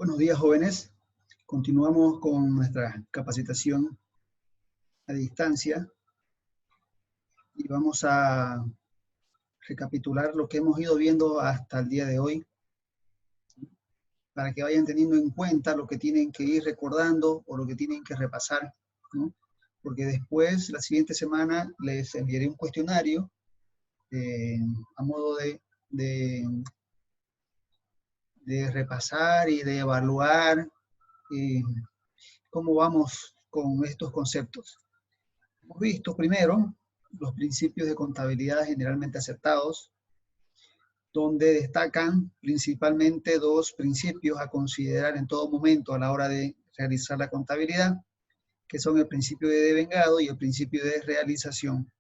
Buenos días, jóvenes. Continuamos con nuestra capacitación a distancia y vamos a recapitular lo que hemos ido viendo hasta el día de hoy para que vayan teniendo en cuenta lo que tienen que ir recordando o lo que tienen que repasar, ¿no? Porque después, la siguiente semana, les enviaré un cuestionario a modo de repasar y de evaluar cómo vamos con estos conceptos. Hemos visto primero los principios de contabilidad generalmente aceptados, donde destacan principalmente dos principios a considerar en todo momento a la hora de realizar la contabilidad, que son el principio de devengado y el principio de realización.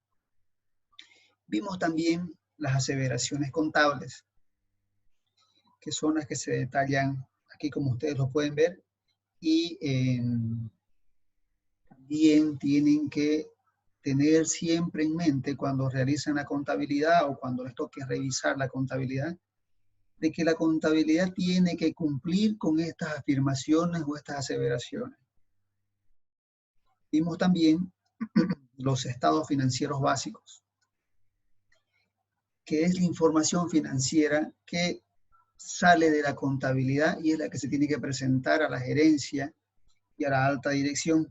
Vimos también las aseveraciones contables, que son las que se detallan aquí como ustedes lo pueden ver, y también tienen que tener siempre en mente cuando realizan la contabilidad o cuando les toque revisar la contabilidad, de que la contabilidad tiene que cumplir con estas afirmaciones o estas aseveraciones. Vimos también los estados financieros básicos, que es la información financiera que sale de la contabilidad y es la que se tiene que presentar a la gerencia y a la alta dirección.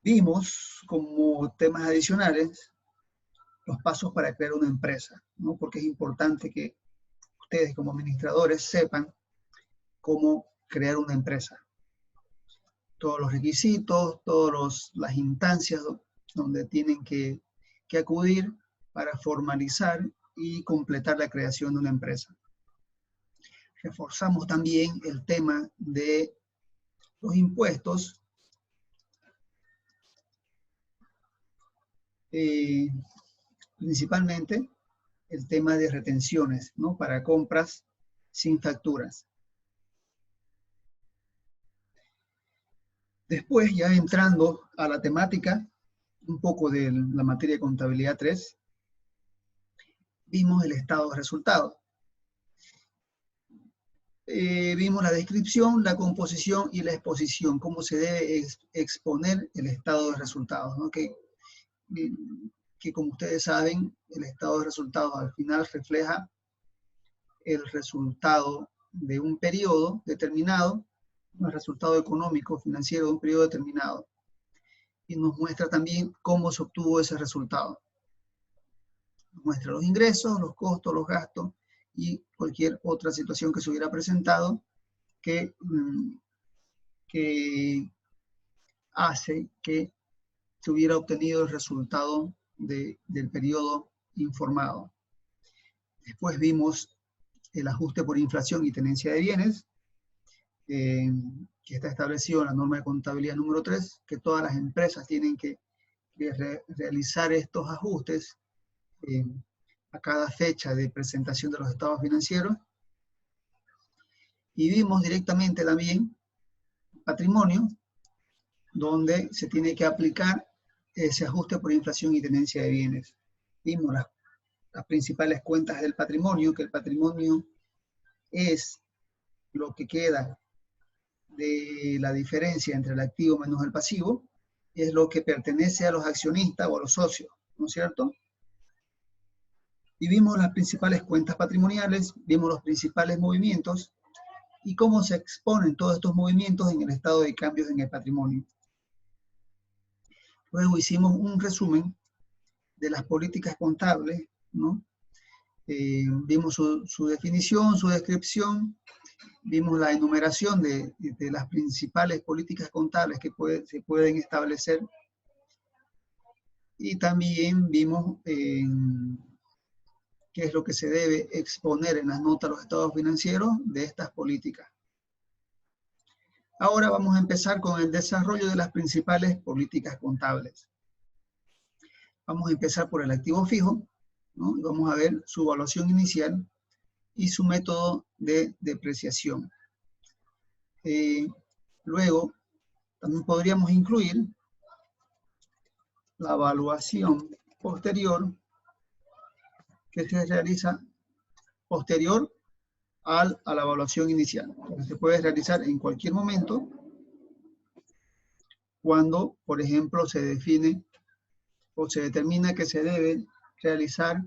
Vimos como temas adicionales los pasos para crear una empresa, ¿no? Porque es importante que ustedes como administradores sepan cómo crear una empresa. Todos los requisitos, todas las instancias donde tienen que acudir para formalizar y completar la creación de una empresa. Reforzamos también el tema de los impuestos, principalmente el tema de retenciones, ¿no? Para compras sin facturas. Después, ya entrando a la temática, un poco de la materia de contabilidad 3, vimos el estado de resultados. Vimos la descripción, la composición y la exposición, cómo se debe exponer el estado de resultados, ¿no? Que como ustedes saben, el estado de resultados al final refleja el resultado de un periodo determinado, el resultado económico, financiero de un periodo determinado, y nos muestra también cómo se obtuvo ese resultado. Nos muestra los ingresos, los costos, los gastos y cualquier otra situación que se hubiera presentado que hace que se hubiera obtenido el resultado del periodo informado. Después vimos el ajuste por inflación y tenencia de bienes, que está establecido en la norma de contabilidad número 3, que todas las empresas tienen que realizar estos ajustes a cada fecha de presentación de los estados financieros. Y vimos directamente también patrimonio, donde se tiene que aplicar ese ajuste por inflación y tenencia de bienes. Vimos las principales cuentas del patrimonio, que el patrimonio es lo que queda de la diferencia entre el activo menos el pasivo, es lo que pertenece a los accionistas o a los socios, ¿no es cierto? Y vimos las principales cuentas patrimoniales, vimos los principales movimientos y cómo se exponen todos estos movimientos en el estado de cambios en el patrimonio. Luego hicimos un resumen de las políticas contables, ¿no? Vimos su definición, su descripción, vimos la enumeración de las principales políticas contables que se pueden establecer y también vimos qué es lo que se debe exponer en las notas de los estados financieros de estas políticas. Ahora vamos a empezar con el desarrollo de las principales políticas contables. Vamos a empezar por el activo fijo, ¿no? Y vamos a ver su evaluación inicial y su método de depreciación. Luego, también podríamos incluir la evaluación posterior que se realiza posterior a la evaluación inicial. Entonces, se puede realizar en cualquier momento cuando, por ejemplo, se define o se determina que se debe realizar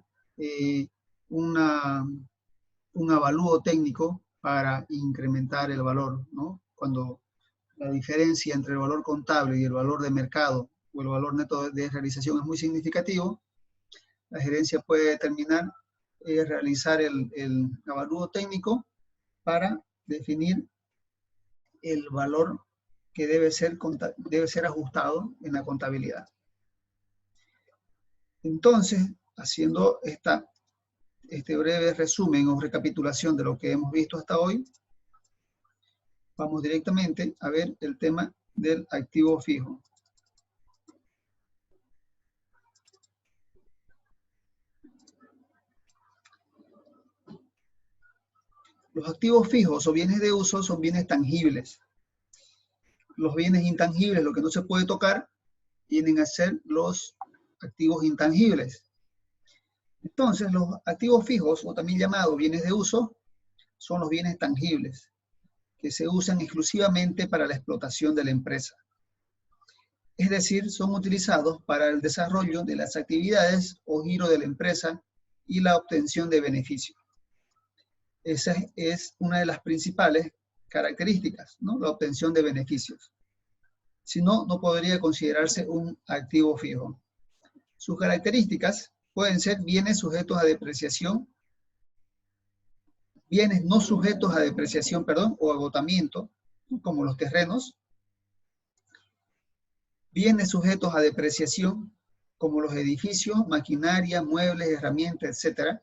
un avalúo técnico para incrementar el valor, ¿no? Cuando la diferencia entre el valor contable y el valor de mercado o el valor neto de realización es muy significativo, la gerencia puede determinar realizar el avalúo técnico para definir el valor que debe ser ajustado en la contabilidad. Entonces, haciendo este breve resumen o recapitulación de lo que hemos visto hasta hoy, vamos directamente a ver el tema del activo fijo. Los activos fijos o bienes de uso son bienes tangibles. Los bienes intangibles, lo que no se puede tocar, vienen a ser los activos intangibles. Entonces, los activos fijos, o también llamados bienes de uso, son los bienes tangibles, que se usan exclusivamente para la explotación de la empresa. Es decir, son utilizados para el desarrollo de las actividades o giro de la empresa y la obtención de beneficios. Esa es una de las principales características, ¿no? La obtención de beneficios. Si no, no podría considerarse un activo fijo. Sus características pueden ser bienes sujetos a depreciación, bienes no sujetos a depreciación, o agotamiento, como los terrenos, bienes sujetos a depreciación, como los edificios, maquinaria, muebles, herramientas, etc.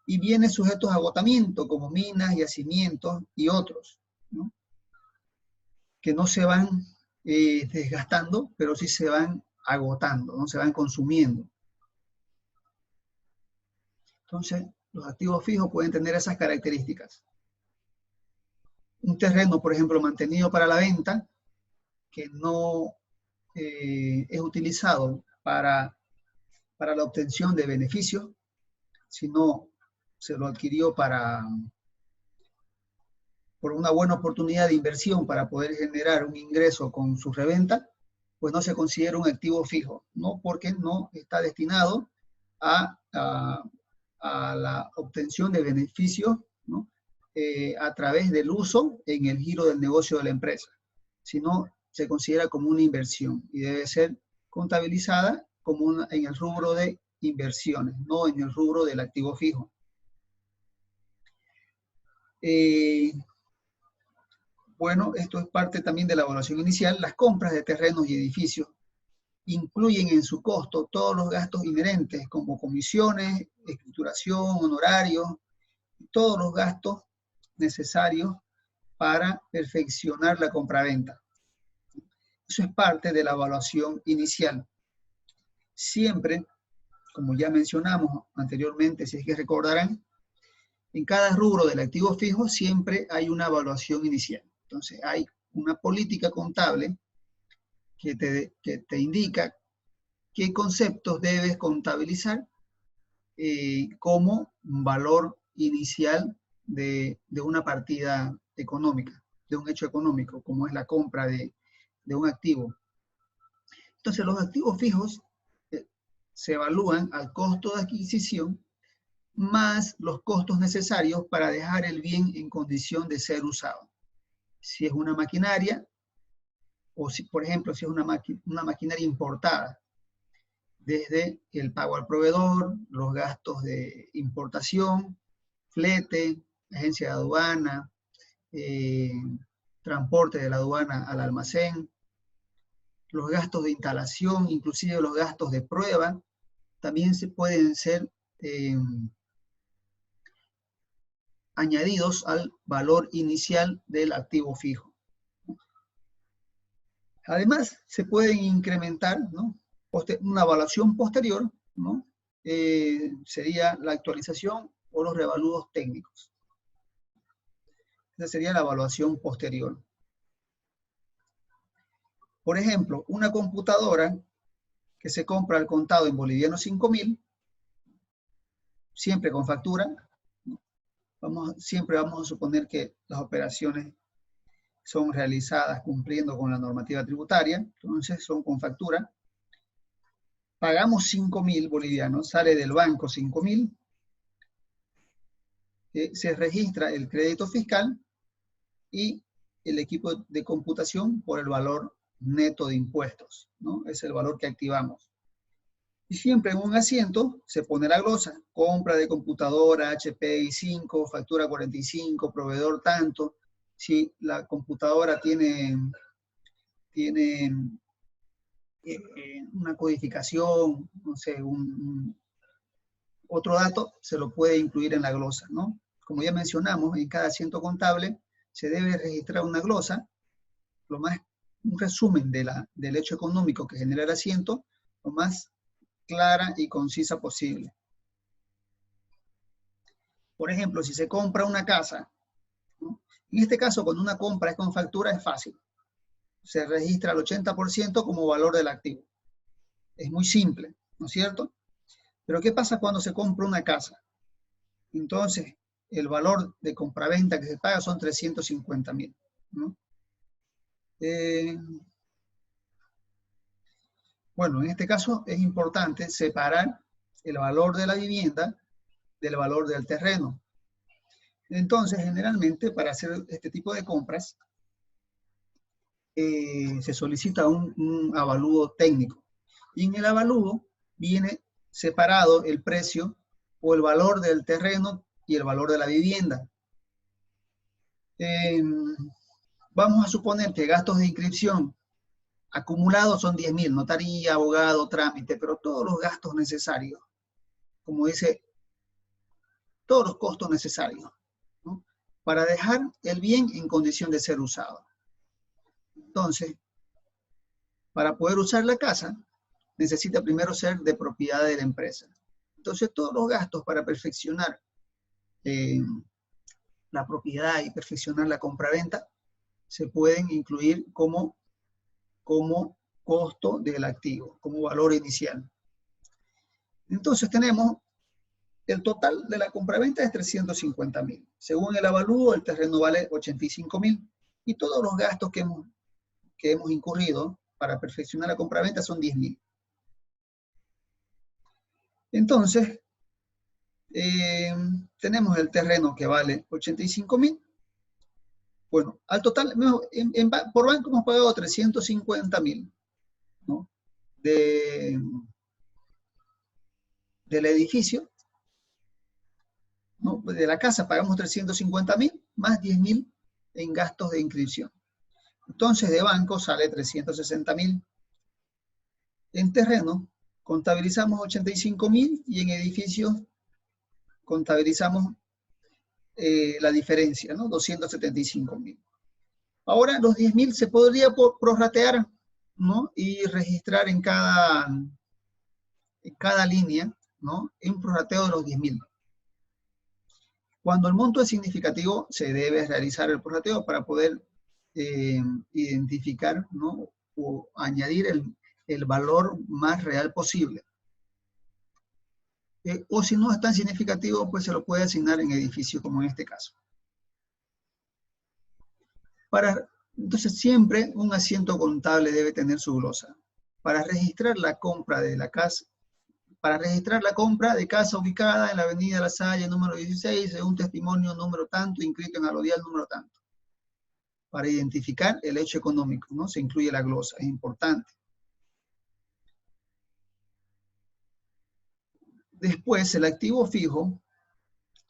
Y bienes sujetos a agotamiento, como minas, yacimientos y otros, ¿no? Que no se van desgastando, pero sí se van agotando, ¿no? Se van consumiendo. Entonces, los activos fijos pueden tener esas características. Un terreno, por ejemplo, mantenido para la venta, que no es utilizado para la obtención de beneficios, sino se lo adquirió por una buena oportunidad de inversión para poder generar un ingreso con su reventa, pues no se considera un activo fijo, ¿no? Porque no está destinado a la obtención de beneficios, ¿no? A través del uso en el giro del negocio de la empresa, sino se considera como una inversión y debe ser contabilizada como en el rubro de inversiones, no en el rubro del activo fijo. Bueno, esto es parte también de la evaluación inicial. Las compras de terrenos y edificios incluyen en su costo todos los gastos inherentes, como comisiones, escrituración, honorarios, todos los gastos necesarios para perfeccionar la compraventa. Eso es parte de la evaluación inicial. Siempre, como ya mencionamos anteriormente, si es que recordarán, en cada rubro del activo fijo siempre hay una evaluación inicial. Entonces hay una política contable que te indica qué conceptos debes contabilizar como valor inicial de una partida económica, de un hecho económico, como es la compra de un activo. Entonces los activos fijos se evalúan al costo de adquisición más los costos necesarios para dejar el bien en condición de ser usado. Si es una maquinaria, o si, por ejemplo, si es una maquinaria importada, desde el pago al proveedor, los gastos de importación, flete, agencia de aduana, transporte de la aduana al almacén, los gastos de instalación, inclusive los gastos de prueba, también se pueden ser añadidos al valor inicial del activo fijo. Además, se pueden incrementar, ¿no? Una evaluación posterior, ¿no? Sería la actualización o los revalúos técnicos. Esa sería la evaluación posterior. Por ejemplo, una computadora que se compra al contado en bolivianos 5.000, siempre con factura, ¿no? siempre vamos a suponer que las operaciones son realizadas cumpliendo con la normativa tributaria, entonces son con factura. Pagamos 5.000 bolivianos, sale del banco 5.000, se registra el crédito fiscal y el equipo de computación por el valor neto de impuestos, ¿no? Es el valor que activamos. Y siempre en un asiento se pone la glosa: compra de computadora, HP i5, factura 45, proveedor tanto. Si la computadora tiene una codificación, no sé, otro dato, se lo puede incluir en la glosa, ¿no? Como ya mencionamos, en cada asiento contable se debe registrar una glosa, un resumen del hecho económico que genera el asiento, lo más clara y concisa posible. Por ejemplo, si se compra una casa, ¿no? En este caso, cuando una compra es con factura, es fácil. Se registra el 80% como valor del activo. Es muy simple, ¿no es cierto? Pero ¿qué pasa cuando se compra una casa? Entonces, el valor de compraventa que se paga son 350.000, ¿no? Bueno, en este caso es importante separar el valor de la vivienda del valor del terreno. Entonces, generalmente, para hacer este tipo de compras, se solicita un avalúo técnico. Y en el avalúo viene separado el precio o el valor del terreno y el valor de la vivienda. Vamos a suponer que gastos de inscripción acumulados son 10.000, notaría, abogado, trámite, pero todos los gastos necesarios, como dice, todos los costos necesarios, ¿no? Para dejar el bien en condición de ser usado. Entonces, para poder usar la casa, necesita primero ser de propiedad de la empresa. Entonces, todos los gastos para perfeccionar la propiedad y perfeccionar la compraventa se pueden incluir como costo del activo, como valor inicial. Entonces, tenemos el total de la compraventa es 350.000. Según el avalúo, el terreno vale 85.000 y todos los gastos que hemos incurrido para perfeccionar la compraventa son 10.000. Entonces, tenemos el terreno que vale 85.000. Bueno, al total, por banco hemos pagado 350.000, ¿no? Del edificio, ¿no? De la casa pagamos 350.000 más 10.000 en gastos de inscripción. Entonces, de banco sale 360.000. En terreno contabilizamos 85.000 y en edificios contabilizamos la diferencia, ¿no? 275.000. Ahora los 10.000 se podría prorratear, ¿no? Y registrar en cada línea, ¿no? Un prorrateo de los 10.000. Cuando el monto es significativo, se debe realizar el prorrateo para poder identificar, ¿no? O añadir el valor más real posible. O si no es tan significativo, pues se lo puede asignar en edificio, como en este caso. Entonces, siempre un asiento contable debe tener su glosa. Para registrar la compra de la casa, ubicada en la avenida La Salle, número 16, según testimonio número tanto, inscrito en alodial número tanto. Para identificar el hecho económico, ¿no? Se incluye la glosa, es importante. Después, el activo fijo,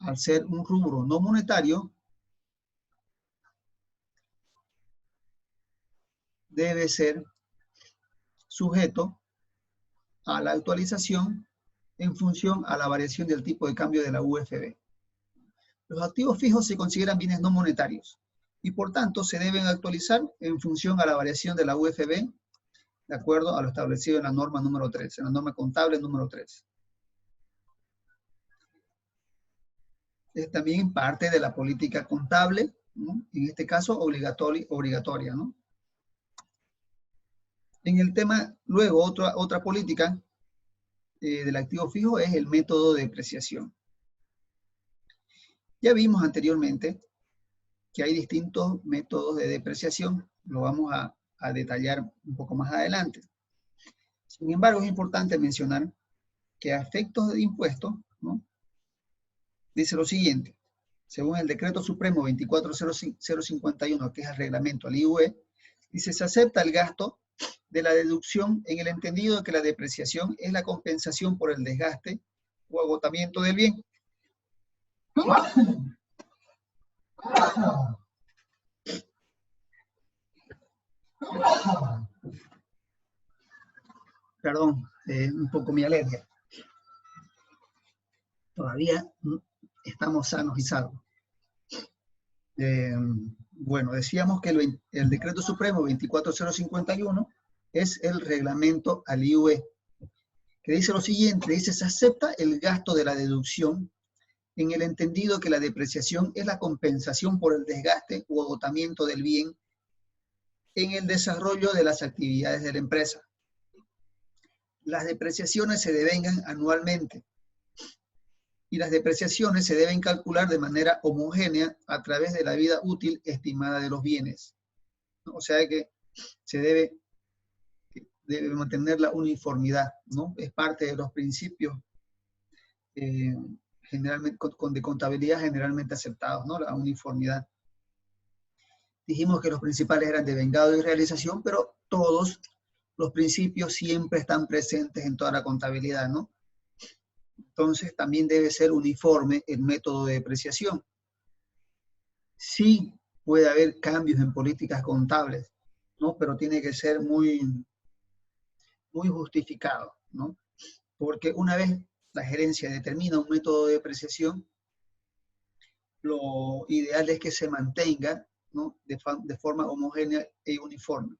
al ser un rubro no monetario, debe ser sujeto a la actualización en función a la variación del tipo de cambio de la UFB. Los activos fijos se consideran bienes no monetarios y por tanto se deben actualizar en función a la variación de la UFB de acuerdo a lo establecido en la norma número 3, en la norma contable número 3. Es también parte de la política contable, ¿no? En este caso obligatoria, ¿no? En el tema, luego, otra política del activo fijo es el método de depreciación. Ya vimos anteriormente que hay distintos métodos de depreciación, lo vamos a detallar un poco más adelante. Sin embargo, es importante mencionar que a efectos de impuestos, ¿no? Dice lo siguiente: según el Decreto Supremo 24051, que es el reglamento al IUE, dice: se acepta el gasto de la deducción en el entendido de que la depreciación es la compensación por el desgaste o agotamiento del bien. Perdón, un poco mi alergia. Todavía estamos sanos y salvos. Bueno, decíamos que el Decreto Supremo 24051 es el reglamento al IUE, que dice lo siguiente: dice: se acepta el gasto de la deducción en el entendido que la depreciación es la compensación por el desgaste o agotamiento del bien en el desarrollo de las actividades de la empresa. Las depreciaciones se devengan anualmente y las depreciaciones se deben calcular de manera homogénea a través de la vida útil estimada de los bienes. O sea que se debe mantener la uniformidad, ¿no? Es parte de los principios generalmente, de contabilidad generalmente aceptados, ¿no? La uniformidad. Dijimos que los principales eran devengado y realización, pero todos los principios siempre están presentes en toda la contabilidad, ¿no? Entonces también debe ser uniforme el método de depreciación. Sí puede haber cambios en políticas contables, ¿no? Pero tiene que ser muy justificado, ¿no? Porque una vez la gerencia determina un método de depreciación, lo ideal es que se mantenga, ¿no? de forma homogénea y uniforme.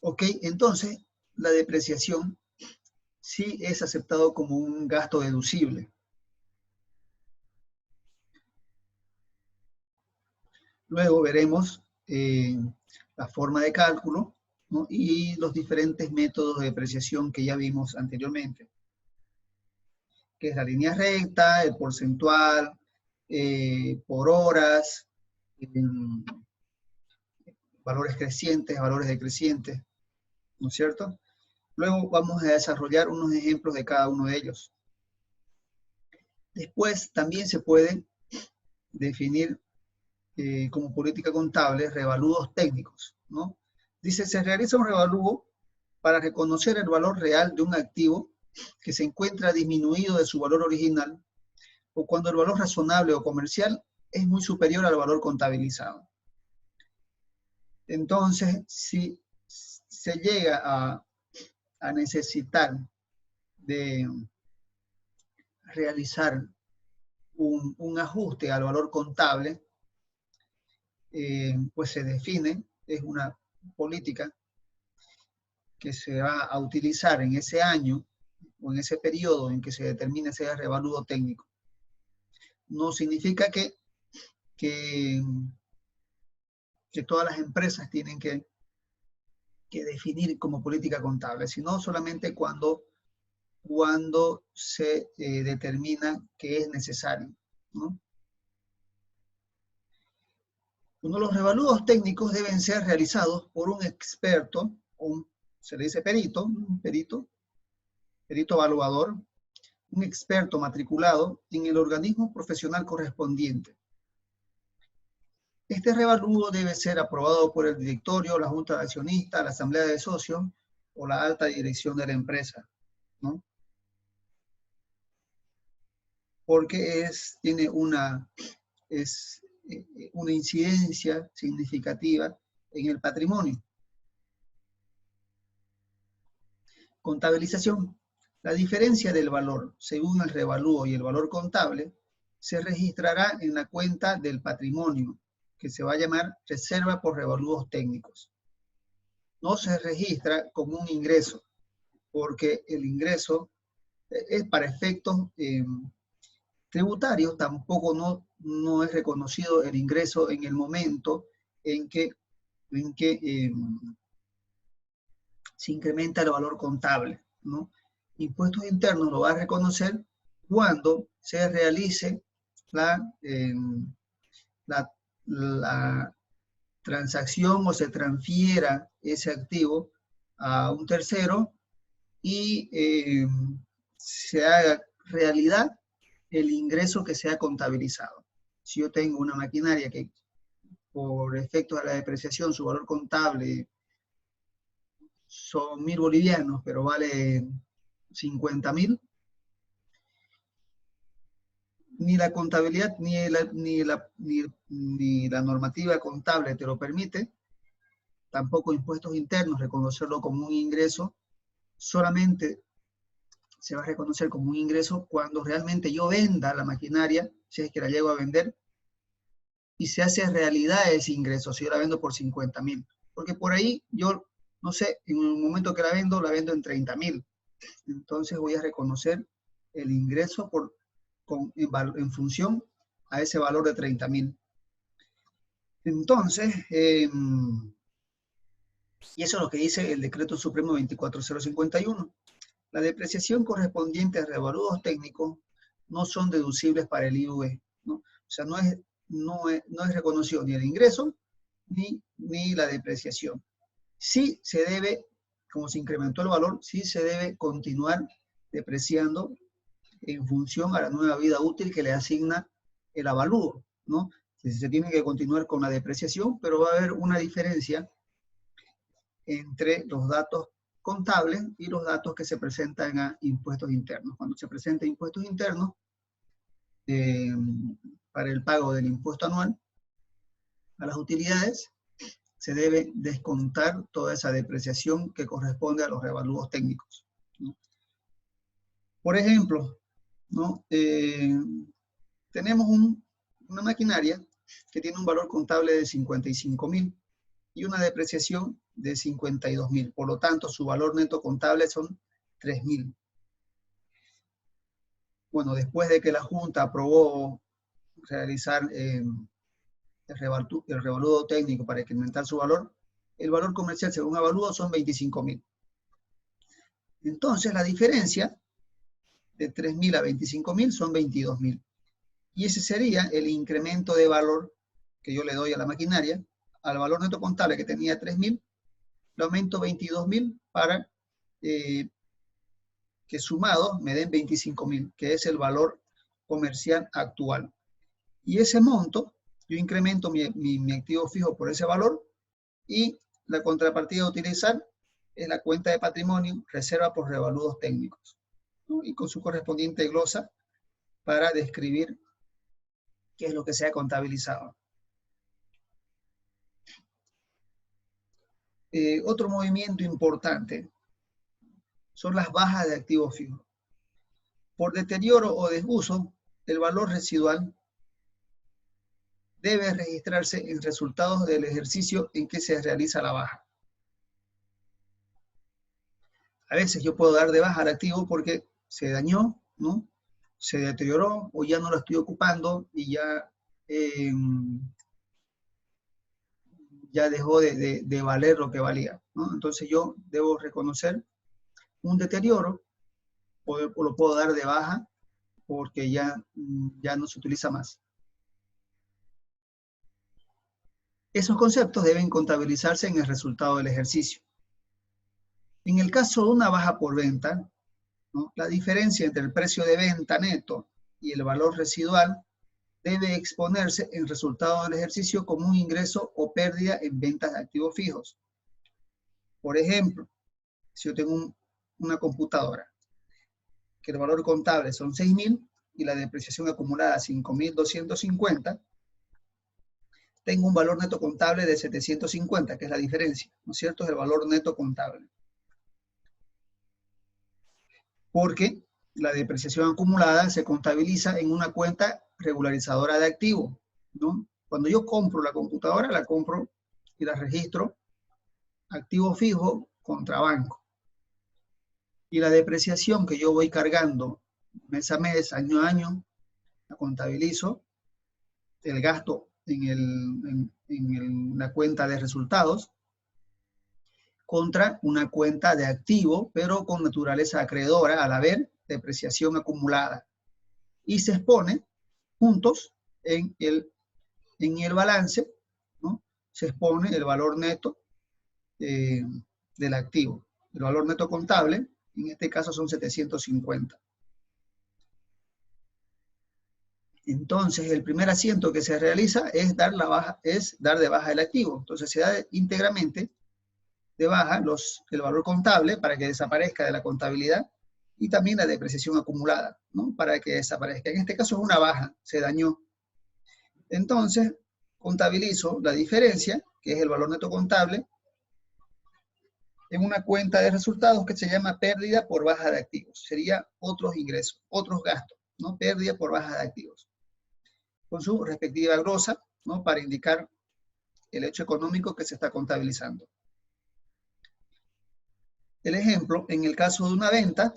Ok, entonces la depreciación sí es aceptado como un gasto deducible. Luego veremos la forma de cálculo, ¿no? Y los diferentes métodos de depreciación que ya vimos anteriormente, que es la línea recta, el porcentual, por horas, valores crecientes, valores decrecientes, ¿no es cierto? Luego vamos a desarrollar unos ejemplos de cada uno de ellos. Después también se puede definir como política contable revalúos técnicos, ¿no? Dice: se realiza un revalúo para reconocer el valor real de un activo que se encuentra disminuido de su valor original o cuando el valor razonable o comercial es muy superior al valor contabilizado. Entonces, si se llega a necesitar de realizar un ajuste al valor contable, pues se define, es una política que se va a utilizar en ese año o en ese periodo en que se determine ese revalúo técnico. No significa que todas las empresas tienen que definir como política contable, sino solamente cuando se determina que es necesario, ¿no? Los revalúos técnicos deben ser realizados por un experto, se le dice perito, perito evaluador, un experto matriculado en el organismo profesional correspondiente. Este revalúo debe ser aprobado por el directorio, la junta de accionistas, la asamblea de socios o la alta dirección de la empresa, ¿no? Porque tiene una incidencia significativa en el patrimonio. Contabilización. La diferencia del valor según el revalúo y el valor contable se registrará en la cuenta del patrimonio, que se va a llamar reserva por revalúos técnicos. No se registra como un ingreso, porque el ingreso es para efectos tributarios, tampoco no es reconocido el ingreso en el momento en que se incrementa el valor contable, ¿no? Impuestos internos lo va a reconocer cuando se realice la transacción o se transfiera ese activo a un tercero y se haga realidad el ingreso que se ha contabilizado. Si yo tengo una maquinaria que por efectos de la depreciación su valor contable son 1.000 bolivianos, pero vale 50.000, ni la contabilidad ni la normativa contable te lo permite, tampoco impuestos internos reconocerlo como un ingreso. Solamente se va a reconocer como un ingreso cuando realmente yo venda la maquinaria, si es que la llego a vender, y se hace realidad ese ingreso, si yo la vendo por 50.000. Porque por ahí yo, no sé, en el momento que la vendo en 30.000. Entonces voy a reconocer el ingreso en función a ese valor de 30.000. Entonces, y eso es lo que dice el Decreto Supremo 24051. La depreciación correspondiente a revaludos técnicos no son deducibles para el IUE, ¿no? O sea, no es reconocido ni el ingreso ni la depreciación. Sí se debe, como se incrementó el valor, sí se debe continuar depreciando en función a la nueva vida útil que le asigna el avalúo, ¿no? Se tiene que continuar con la depreciación, pero va a haber una diferencia entre los datos contables y los datos que se presentan a impuestos internos. Cuando se presenta impuestos internos, para el pago del impuesto anual a las utilidades, se debe descontar toda esa depreciación que corresponde a los revalúos técnicos, ¿no? Por ejemplo, ¿no? Tenemos una maquinaria que tiene un valor contable de 55.000 y una depreciación de 52.000. Por lo tanto, su valor neto contable son 3.000. Bueno, después de que la Junta aprobó realizar el revalúo técnico para incrementar su valor, el valor comercial según avalúo son 25.000. Entonces, la diferencia de 3.000 a 25.000 son 22.000. Y ese sería el incremento de valor que yo le doy a la maquinaria. Al valor neto contable que tenía 3.000, le aumento 22.000 para que sumado me den 25.000, que es el valor comercial actual. Y ese monto, yo incremento mi activo fijo por ese valor y la contrapartida a utilizar es la cuenta de patrimonio, reserva por revaludos técnicos, ¿no? Y con su correspondiente glosa para describir qué es lo que se ha contabilizado. Otro movimiento importante son las bajas de activos fijos. Por deterioro o desuso, el valor residual debe registrarse en resultados del ejercicio en que se realiza la baja. A veces yo puedo dar de baja al activo porque se dañó, ¿no? Se deterioró o ya no lo estoy ocupando y ya dejó de valer lo que valía, ¿no? Entonces yo debo reconocer un deterioro o lo puedo dar de baja porque ya no se utiliza más. Esos conceptos deben contabilizarse en el resultado del ejercicio. En el caso de una baja por venta, ¿no? La diferencia entre el precio de venta neto y el valor residual debe exponerse en resultado del ejercicio como un ingreso o pérdida en ventas de activos fijos. Por ejemplo, si yo tengo una computadora que el valor contable son 6.000 y la depreciación acumulada 5.250, tengo un valor neto contable de 750, que es la diferencia, ¿no es cierto? Es el valor neto contable. Porque la depreciación acumulada se contabiliza en una cuenta regularizadora de activos, ¿no? Cuando yo compro la computadora, la compro y la registro activo fijo contra banco. Y la depreciación que yo voy cargando mes a mes, año a año, la contabilizo, el gasto en la cuenta de resultados contra una cuenta de activo, pero con naturaleza acreedora al haber depreciación acumulada. y se expone juntos en el balance, ¿no? Se expone el valor neto del activo. El valor neto contable, en este caso son 750. Entonces, el primer asiento que se realiza es dar de baja el activo. Entonces, se da íntegramente de baja el valor contable para que desaparezca de la contabilidad y también la depreciación acumulada, ¿no? Para que desaparezca. En este caso es una baja, se dañó. Entonces, contabilizo la diferencia, que es el valor neto contable, en una cuenta de resultados que se llama pérdida por baja de activos. Sería otros ingresos, otros gastos, ¿no? Pérdida por baja de activos. Con su respectiva glosa, ¿no? Para indicar el hecho económico que se está contabilizando. El ejemplo, en el caso de una venta,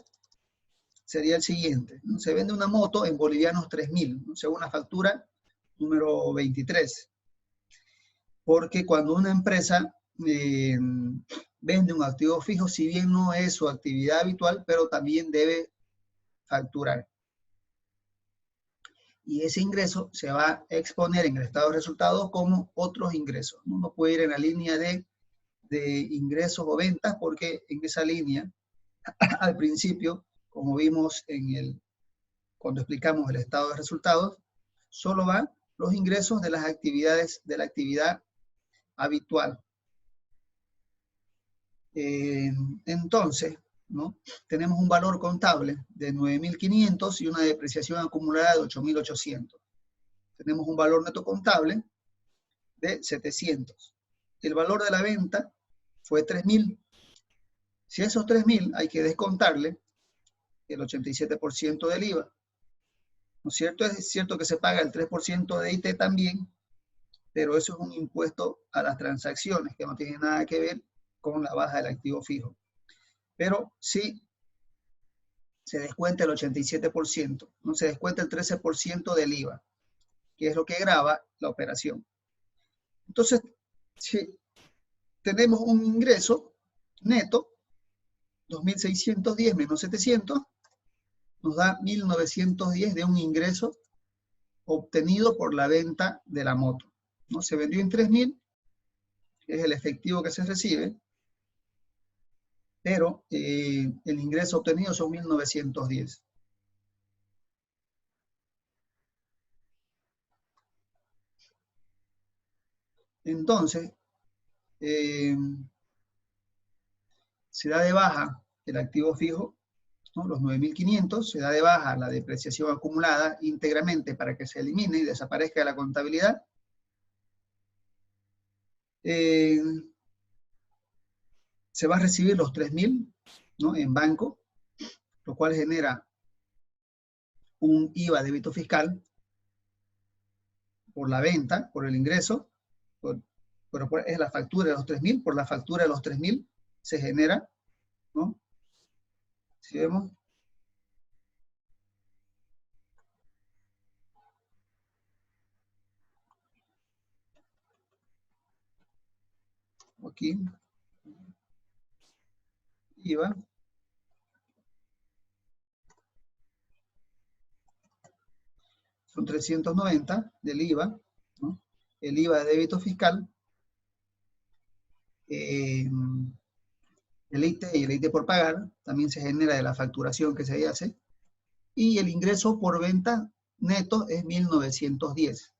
sería el siguiente, ¿no? Se vende una moto en bolivianos 3.000, ¿no? Según la factura número 23. Porque cuando una empresa vende un activo fijo, si bien no es su actividad habitual, pero también debe facturar. Y ese ingreso se va a exponer en el estado de resultados como otros ingresos. Uno puede ir en la línea de ingresos o ventas, porque en esa línea, al principio, como vimos cuando explicamos el estado de resultados, solo van los ingresos de las actividades, de la actividad habitual. Entonces, ¿no? Tenemos un valor contable de 9.500 y una depreciación acumulada de 8.800. Tenemos un valor neto contable de 700. El valor de la venta fue 3.000. Si a esos 3.000 hay que descontarle el 87% del IVA. ¿No es cierto? Es cierto que se paga el 3% de IT también, pero eso es un impuesto a las transacciones que no tiene nada que ver con la baja del activo fijo. Pero sí se descuenta el 87%, no se descuenta el 13% del IVA, que es lo que grava la operación. Entonces, si tenemos un ingreso neto, 2.610 menos 700, nos da 1.910 de un ingreso obtenido por la venta de la moto, ¿no? Se vendió en 3.000, es el efectivo que se recibe, pero el ingreso obtenido son 1.910. Entonces, se da de baja el activo fijo, ¿no? Los 9.500, se da de baja la depreciación acumulada íntegramente para que se elimine y desaparezca de la contabilidad. Se va a recibir los 3.000, ¿no? En banco, lo cual genera un IVA débito fiscal por la venta, por el ingreso, pero es la factura de los 3.000, por la factura de los 3.000 se genera, ¿no? Si vemos, aquí, IVA, son 390 del IVA, ¿no? El IVA de débito fiscal, el IT y el IT por pagar, también se genera de la facturación que se hace, y el ingreso por venta neto es 1.910,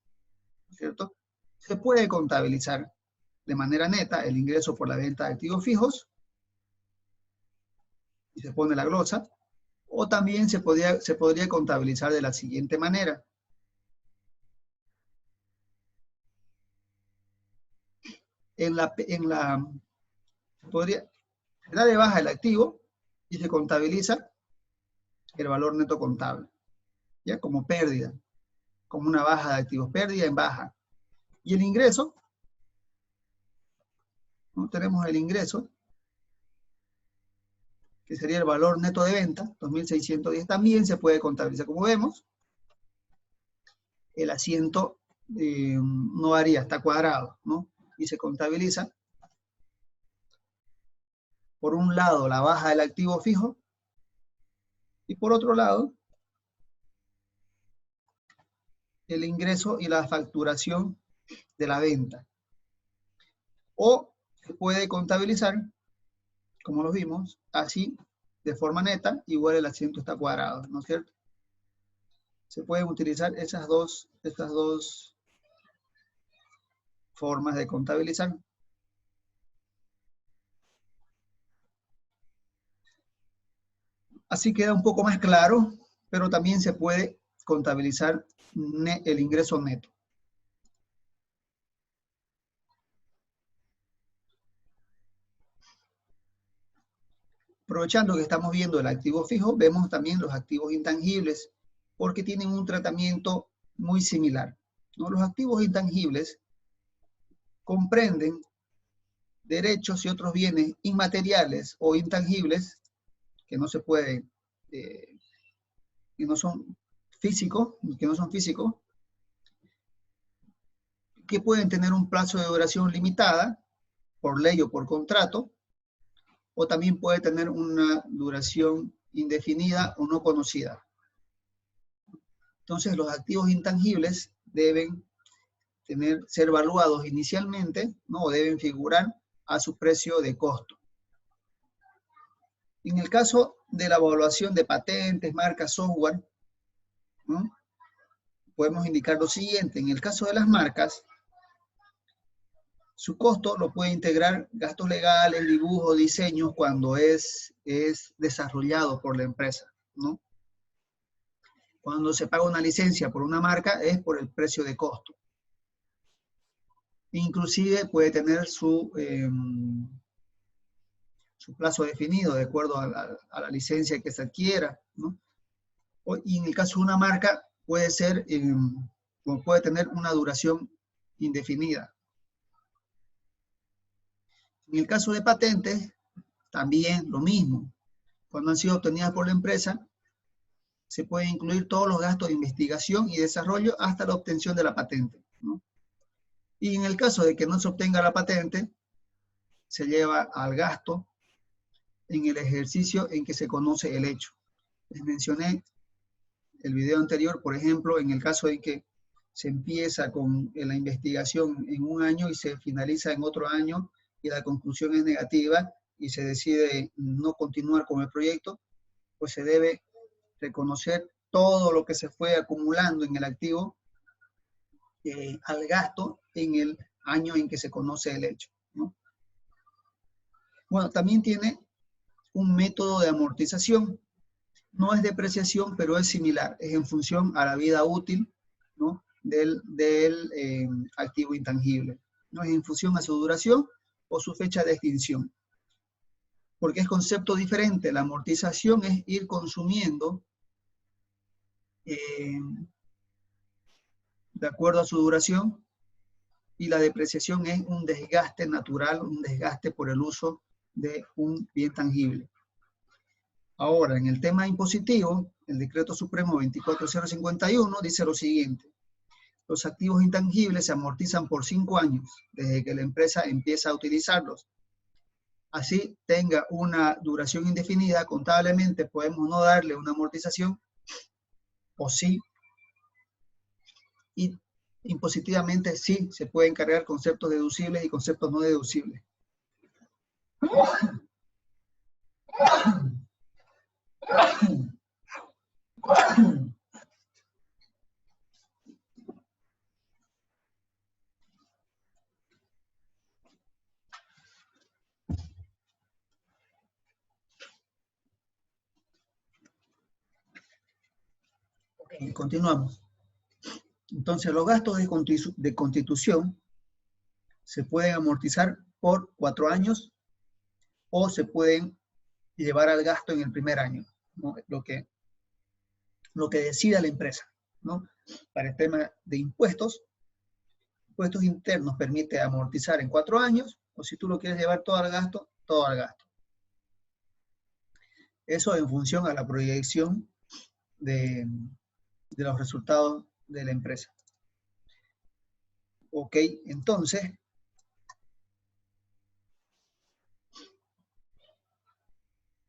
¿cierto? Se puede contabilizar de manera neta el ingreso por la venta de activos fijos, y se pone la glosa, o también se podría contabilizar de la siguiente manera. Se da de baja el activo y se contabiliza el valor neto contable, ¿ya? Como pérdida, como una baja de activos, pérdida en baja. Y el ingreso, ¿no? Tenemos el ingreso, que sería el valor neto de venta, 2.610, también se puede contabilizar. Como vemos, el asiento no varía, está cuadrado, ¿no? Y se contabiliza, por un lado, la baja del activo fijo, y por otro lado, el ingreso y la facturación de la venta. O se puede contabilizar, como lo vimos, así, de forma neta, igual el asiento está cuadrado, ¿no es cierto? Se pueden utilizar estas dos formas de contabilizar. Así queda un poco más claro, pero también se puede contabilizar el ingreso neto. Aprovechando que estamos viendo el activo fijo, vemos también los activos intangibles, porque tienen un tratamiento muy similar, ¿no? Los activos intangibles comprenden derechos y otros bienes inmateriales o intangibles que no se pueden, que no son físicos, que pueden tener un plazo de duración limitada por ley o por contrato, o también puede tener una duración indefinida o no conocida. Entonces, los activos intangibles deben ser evaluados inicialmente, ¿no? O deben figurar a su precio de costo. En el caso de la evaluación de patentes, marcas, software, ¿no? Podemos indicar lo siguiente. En el caso de las marcas, su costo lo puede integrar gastos legales, dibujos, diseños, cuando es desarrollado por la empresa, ¿no? Cuando se paga una licencia por una marca es por el precio de costo. Inclusive puede tener su plazo definido de acuerdo a la licencia que se adquiera, ¿no? Y en el caso de una marca puede ser, puede tener una duración indefinida. En el caso de patentes, también lo mismo. Cuando han sido obtenidas por la empresa, se puede incluir todos los gastos de investigación y desarrollo hasta la obtención de la patente, ¿no? Y en el caso de que no se obtenga la patente, se lleva al gasto en el ejercicio en que se conoce el hecho. Les mencioné el video anterior, por ejemplo, en el caso de que se empieza con la investigación en un año y se finaliza en otro año y la conclusión es negativa y se decide no continuar con el proyecto, pues se debe reconocer todo lo que se fue acumulando en el activo al gasto en el año en que se conoce el hecho, ¿no? Bueno, también tiene un método de amortización. No es depreciación, pero es similar. Es en función a la vida útil, ¿no? del activo intangible. No es en función a su duración o su fecha de extinción. Porque es concepto diferente. La amortización es ir consumiendo de acuerdo a su duración, y la depreciación es un desgaste natural, un desgaste por el uso de un bien tangible. Ahora, en el tema impositivo, el Decreto Supremo 24051 dice lo siguiente: los activos intangibles se amortizan por 5 años, desde que la empresa empieza a utilizarlos. Así tenga una duración indefinida, contablemente podemos no darle una amortización, o sí, y impositivamente sí se pueden cargar conceptos deducibles y conceptos no deducibles. Okay, continuamos. Entonces, los gastos de constitución se pueden amortizar por 4 años o se pueden llevar al gasto en el primer año, ¿no? Lo que decida la empresa, ¿no? Para el tema de impuestos internos permite amortizar en 4 años, o si tú lo quieres llevar todo al gasto, todo al gasto. Eso en función a la proyección de los resultados de la empresa. Ok, entonces,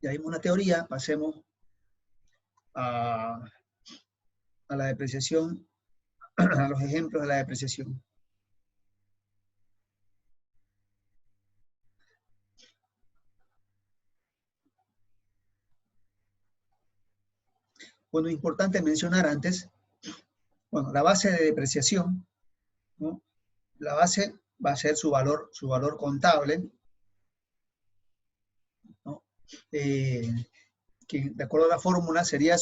ya vimos una teoría, pasemos a la depreciación a los ejemplos de la depreciación. Bueno, importante mencionar antes, bueno, la base de depreciación, ¿no? La base va a ser su valor contable, ¿no? Que de acuerdo a la fórmula sería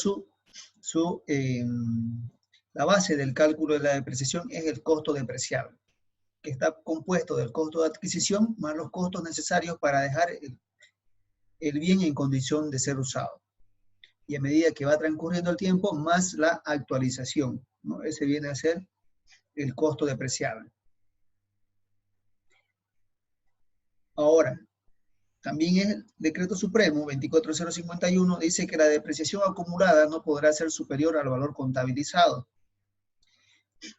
la base del cálculo de la depreciación es el costo depreciable, que está compuesto del costo de adquisición más los costos necesarios para dejar el bien en condición de ser usado. Y a medida que va transcurriendo el tiempo, más la actualización, ¿no? Ese viene a ser el costo depreciable. Ahora, también el Decreto Supremo 24051 dice que la depreciación acumulada no podrá ser superior al valor contabilizado.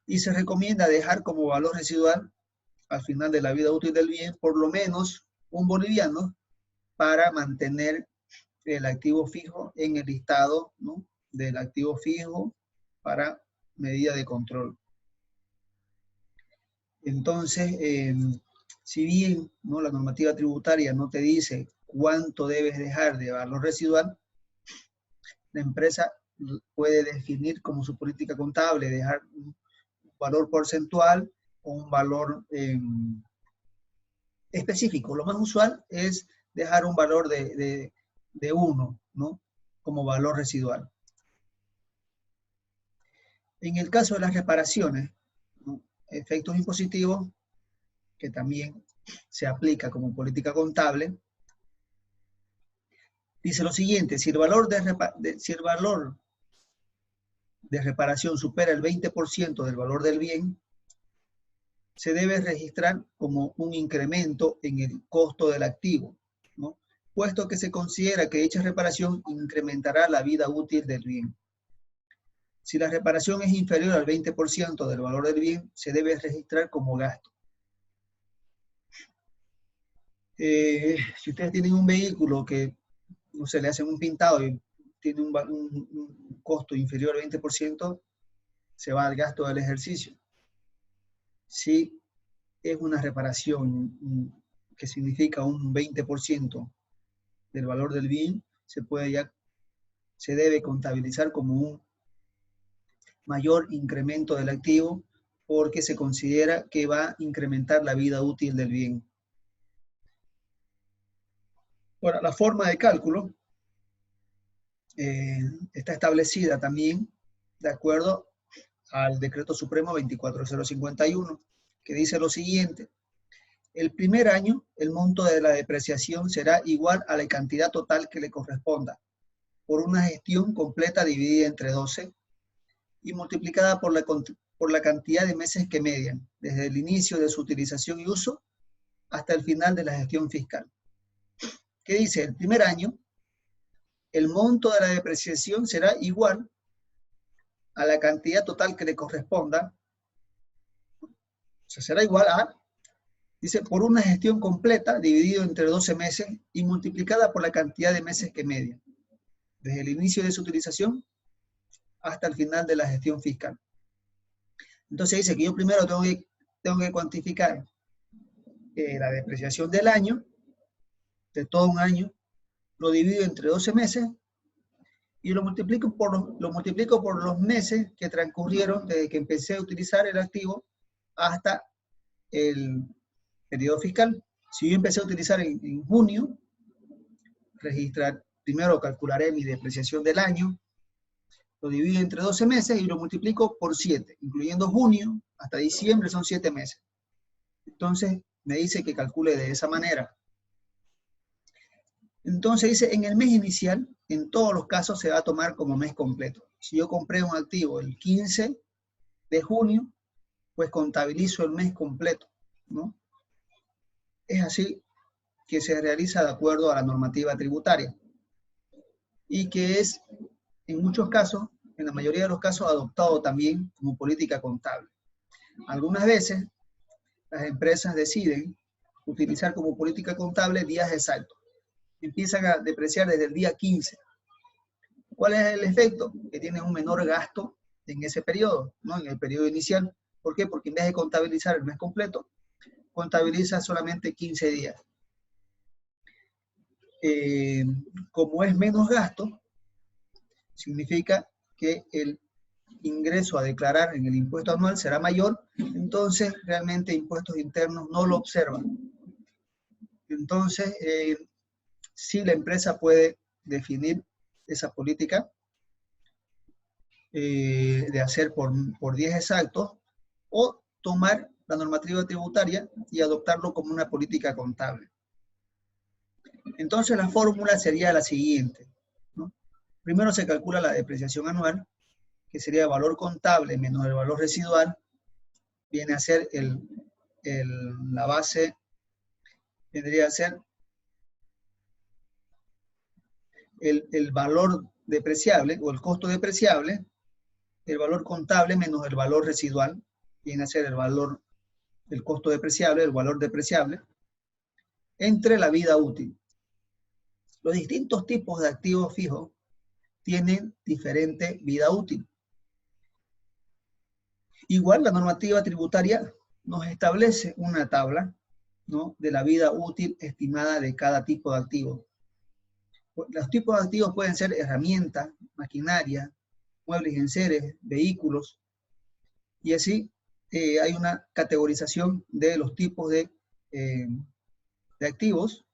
Y se recomienda dejar como valor residual al final de la vida útil del bien por lo menos un boliviano para mantener el activo fijo en el listado, ¿no?, del activo fijo para medida de control. Entonces, si bien, ¿no?, la normativa tributaria no te dice cuánto debes dejar de valor residual, la empresa puede definir como su política contable dejar un valor porcentual o un valor específico. Lo más usual es dejar un valor de 1, ¿no?, como valor residual. En el caso de las reparaciones, ¿no?, efectos impositivos, que también se aplica como política contable, dice lo siguiente: si el valor de reparación supera el 20% del valor del bien, se debe registrar como un incremento en el costo del activo, ¿no?, puesto que se considera que dicha reparación incrementará la vida útil del bien. Si la reparación es inferior al 20% del valor del bien, se debe registrar como gasto. Si ustedes tienen un vehículo que, no sé, le hacen un pintado y tiene un costo inferior al 20%, se va al gasto del ejercicio. Si es una reparación que significa un 20% del valor del bien, se debe contabilizar como un mayor incremento del activo porque se considera que va a incrementar la vida útil del bien. Ahora, la forma de cálculo está establecida también de acuerdo al Decreto Supremo 24051, que dice lo siguiente: el primer año, el monto de la depreciación será igual a la cantidad total que le corresponda, por una gestión completa dividida entre 12 y multiplicada por la cantidad de meses que median, desde el inicio de su utilización y uso hasta el final de la gestión fiscal. ¿Qué dice? El primer año, el monto de la depreciación será igual a la cantidad total que le corresponda, o sea, será igual a, dice, por una gestión completa dividido entre 12 meses y multiplicada por la cantidad de meses que median, desde el inicio de su utilización hasta el final de la gestión fiscal. Entonces dice que yo primero tengo que cuantificar la depreciación del año, de todo un año, lo divido entre 12 meses y lo multiplico por los meses que transcurrieron desde que empecé a utilizar el activo hasta el periodo fiscal. Si yo empecé a utilizar en junio, primero calcularé mi depreciación del año, lo divido entre 12 meses y lo multiplico por 7, incluyendo junio hasta diciembre, son 7 meses. Entonces me dice que calcule de esa manera. Entonces dice, en el mes inicial, en todos los casos se va a tomar como mes completo. Si yo compré un activo el 15 de junio, pues contabilizo el mes completo, ¿no? Es así que se realiza de acuerdo a la normativa tributaria y que es, en muchos casos, en la mayoría de los casos, adoptado también como política contable. Algunas veces, las empresas deciden utilizar como política contable días exactos. Empiezan a depreciar desde el día 15. ¿Cuál es el efecto? Que tienen un menor gasto en ese periodo, ¿no? En el periodo inicial. ¿Por qué? Porque en vez de contabilizar el mes completo, contabiliza solamente 15 días. Como es menos gasto, significa que el ingreso a declarar en el impuesto anual será mayor, entonces realmente impuestos internos no lo observan. Entonces, sí, la empresa puede definir esa política de hacer por 10 exactos o tomar la normativa tributaria y adoptarlo como una política contable. Entonces, la fórmula sería la siguiente, ¿no? Primero se calcula la depreciación anual, que sería el valor contable menos el valor residual, viene a ser la base, vendría a ser el valor depreciable o el costo depreciable, el valor contable menos el valor residual, viene a ser el costo depreciable, el valor depreciable, entre la vida útil. Los distintos tipos de activos fijos tienen diferente vida útil. Igual la normativa tributaria nos establece una tabla, ¿no?, de la vida útil estimada de cada tipo de activo. Los tipos de activos pueden ser herramientas, maquinaria, muebles y enseres, vehículos, y así hay una categorización de los tipos de activos,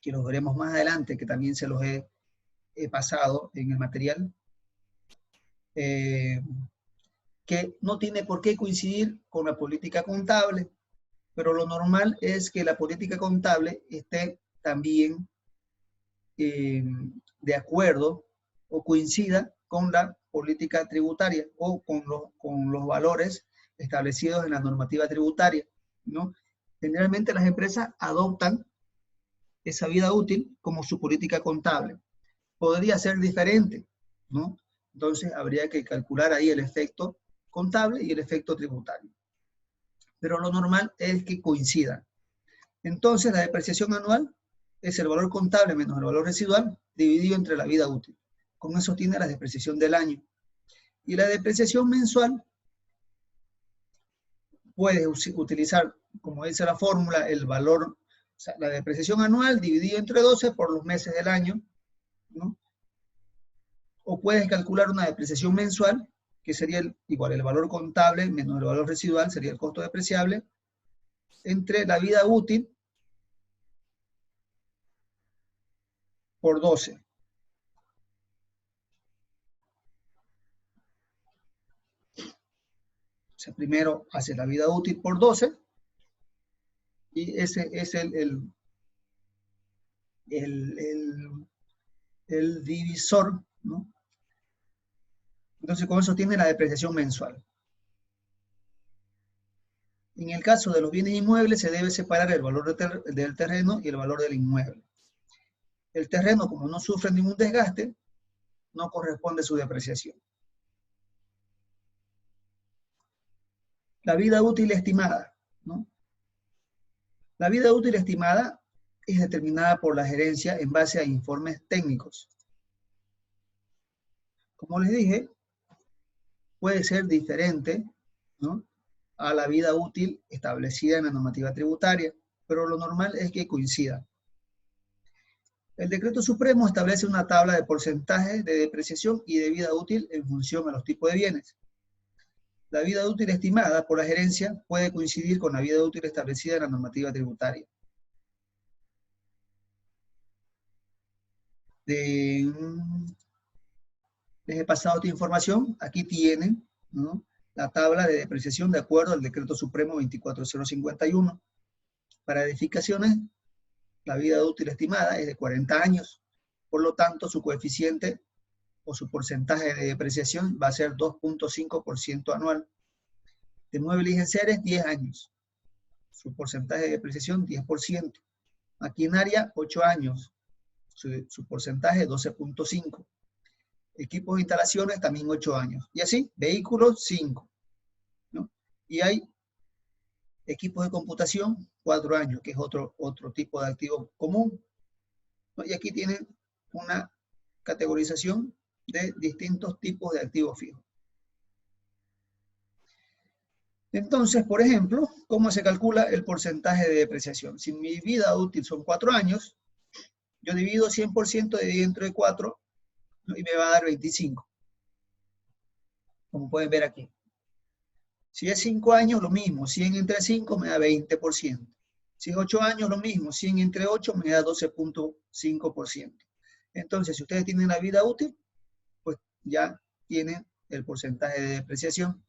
que los veremos más adelante, que también se los he pasado en el material, que no tiene por qué coincidir con la política contable, pero lo normal es que la política contable esté también de acuerdo o coincida con la política tributaria o con los valores establecidos en la normativa tributaria, ¿no? Generalmente las empresas adoptan esa vida útil como su política contable. Podría ser diferente, ¿no? Entonces habría que calcular ahí el efecto contable y el efecto tributario. Pero lo normal es que coincidan. Entonces la depreciación anual es el valor contable menos el valor residual dividido entre la vida útil. Con eso tiene la depreciación del año. Y la depreciación mensual puedes utilizar, como dice la fórmula, el valor, o sea, la depreciación anual dividido entre 12 por los meses del año, ¿no? O puedes calcular una depreciación mensual, que sería igual el valor contable menos el valor residual, sería el costo depreciable, entre la vida útil por 12. O sea, primero hace la vida útil por 12 y ese es el divisor, ¿no? Entonces con eso tiene la depreciación mensual. En el caso de los bienes inmuebles se debe separar el valor del terreno y el valor del inmueble. El terreno, como no sufre ningún desgaste, no corresponde a su depreciación. La vida útil estimada, ¿no? La vida útil estimada es determinada por la gerencia en base a informes técnicos. Como les dije, puede ser diferente, ¿no?, a la vida útil establecida en la normativa tributaria, pero lo normal es que coincida. El Decreto Supremo establece una tabla de porcentajes de depreciación y de vida útil en función a los tipos de bienes. La vida útil estimada por la gerencia puede coincidir con la vida útil establecida en la normativa tributaria. Les he pasado esta información. Aquí tienen, ¿no?, la tabla de depreciación de acuerdo al Decreto Supremo 24051. Para edificaciones, la vida útil estimada es de 40 años. Por lo tanto, su coeficiente o su porcentaje de depreciación va a ser 2.5% anual. De muebles y enseres, 10 años. Su porcentaje de depreciación, 10%. Maquinaria, 8 años. Su porcentaje, 12.5%. Equipos e instalaciones, también 8 años. Y así, vehículos, 5. ¿No? Y hay equipos de computación, 4 años, que es otro tipo de activo común. ¿No? Y aquí tienen una categorización de distintos tipos de activos fijos. Entonces, por ejemplo, ¿cómo se calcula el porcentaje de depreciación? Si mi vida útil son 4 años, yo divido 100% dividido entre 4 y me va a dar 25, como pueden ver aquí. Si es 5 años, lo mismo, 100 entre 5 me da 20%. Si es 8 años, lo mismo, 100 entre 8 me da 12.5%. Entonces, si ustedes tienen la vida útil, pues ya tienen el porcentaje de depreciación.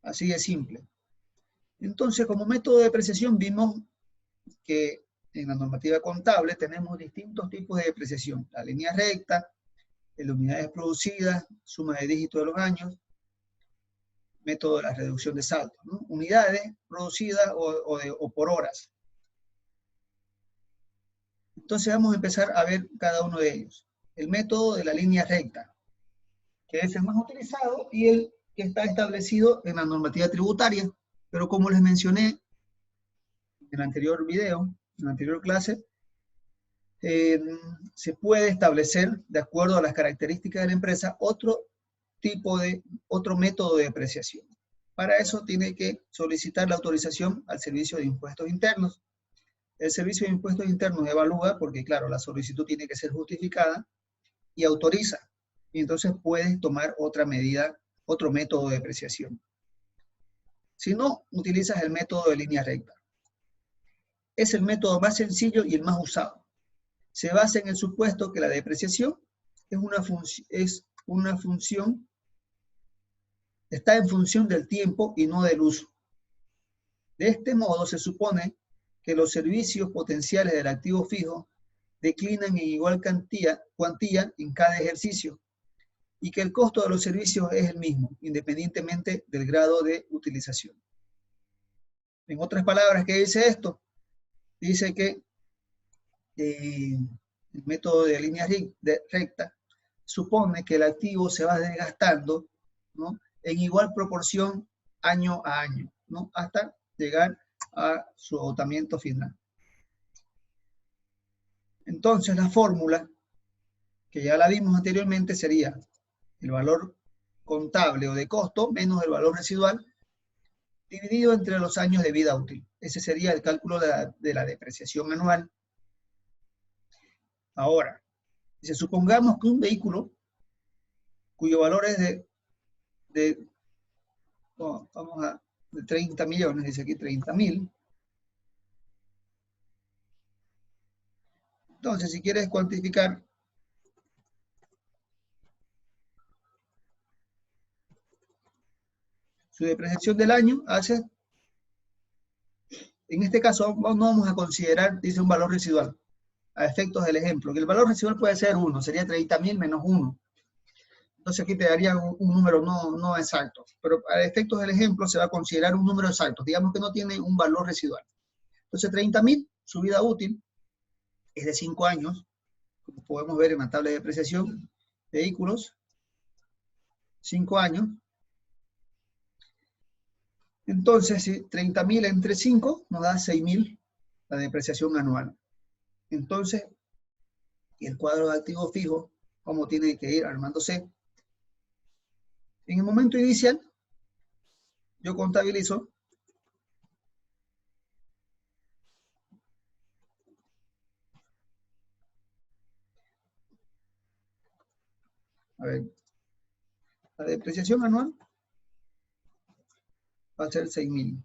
Así de simple. Entonces, como método de depreciación, vimos que en la normativa contable tenemos distintos tipos de depreciación. La línea recta, las unidades producidas, suma de dígitos de los años, método de la reducción de saldos, ¿no? Unidades producidas o por horas. Entonces vamos a empezar a ver cada uno de ellos. El método de la línea recta, que es el más utilizado y el que está establecido en la normativa tributaria, pero como les mencioné en el anterior video, en la anterior clase, se puede establecer, de acuerdo a las características de la empresa, otro método de depreciación. Para eso tiene que solicitar la autorización al Servicio de Impuestos Internos. El Servicio de Impuestos Internos evalúa, porque claro, la solicitud tiene que ser justificada, y autoriza. Y entonces puedes tomar otra medida, otro método de depreciación. Si no, utilizas el método de línea recta. Es el método más sencillo y el más usado. Se basa en el supuesto que la depreciación está en función del tiempo y no del uso. De este modo, se supone que los servicios potenciales del activo fijo declinan en igual cuantía en cada ejercicio y que el costo de los servicios es el mismo, independientemente del grado de utilización. En otras palabras, ¿qué dice esto? Dice que el método de línea recta supone que el activo se va desgastando, ¿no?, en igual proporción año a año, ¿no?, hasta llegar a su agotamiento final. Entonces la fórmula, que ya la vimos anteriormente, sería el valor contable o de costo menos el valor residual dividido entre los años de vida útil. Ese sería el cálculo de la depreciación anual. Ahora, si supongamos que un vehículo cuyo valor es de 30 millones, dice aquí 30.000. Entonces, si quieres cuantificar su depreciación del año, en este caso no vamos a considerar, dice, un valor residual, a efectos del ejemplo, que el valor residual puede ser 1, sería 30.000 menos 1. Entonces aquí te daría un número no exacto, pero a efectos del ejemplo se va a considerar un número exacto, digamos que no tiene un valor residual. Entonces 30.000, su vida útil es de 5 años, como podemos ver en la tabla de depreciación, vehículos, 5 años. Entonces, si 30.000 entre 5 nos da 6.000 la depreciación anual. Entonces, el cuadro de activo fijo, ¿cómo tiene que ir armándose? En el momento inicial, yo contabilizo a ver, la depreciación anual va a ser 6.000.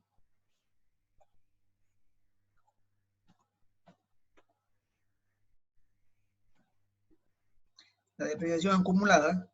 La depreciación acumulada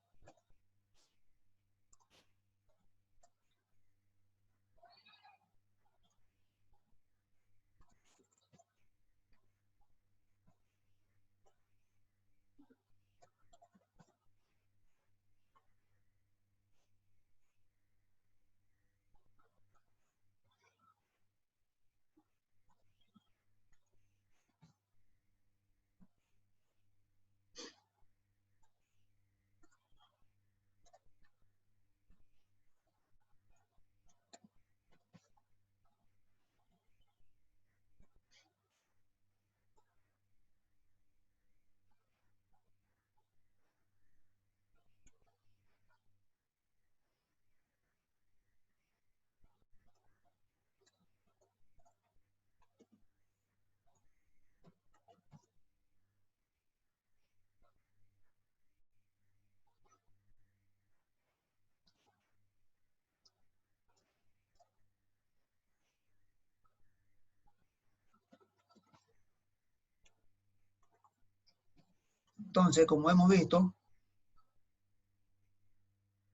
Entonces, como hemos visto,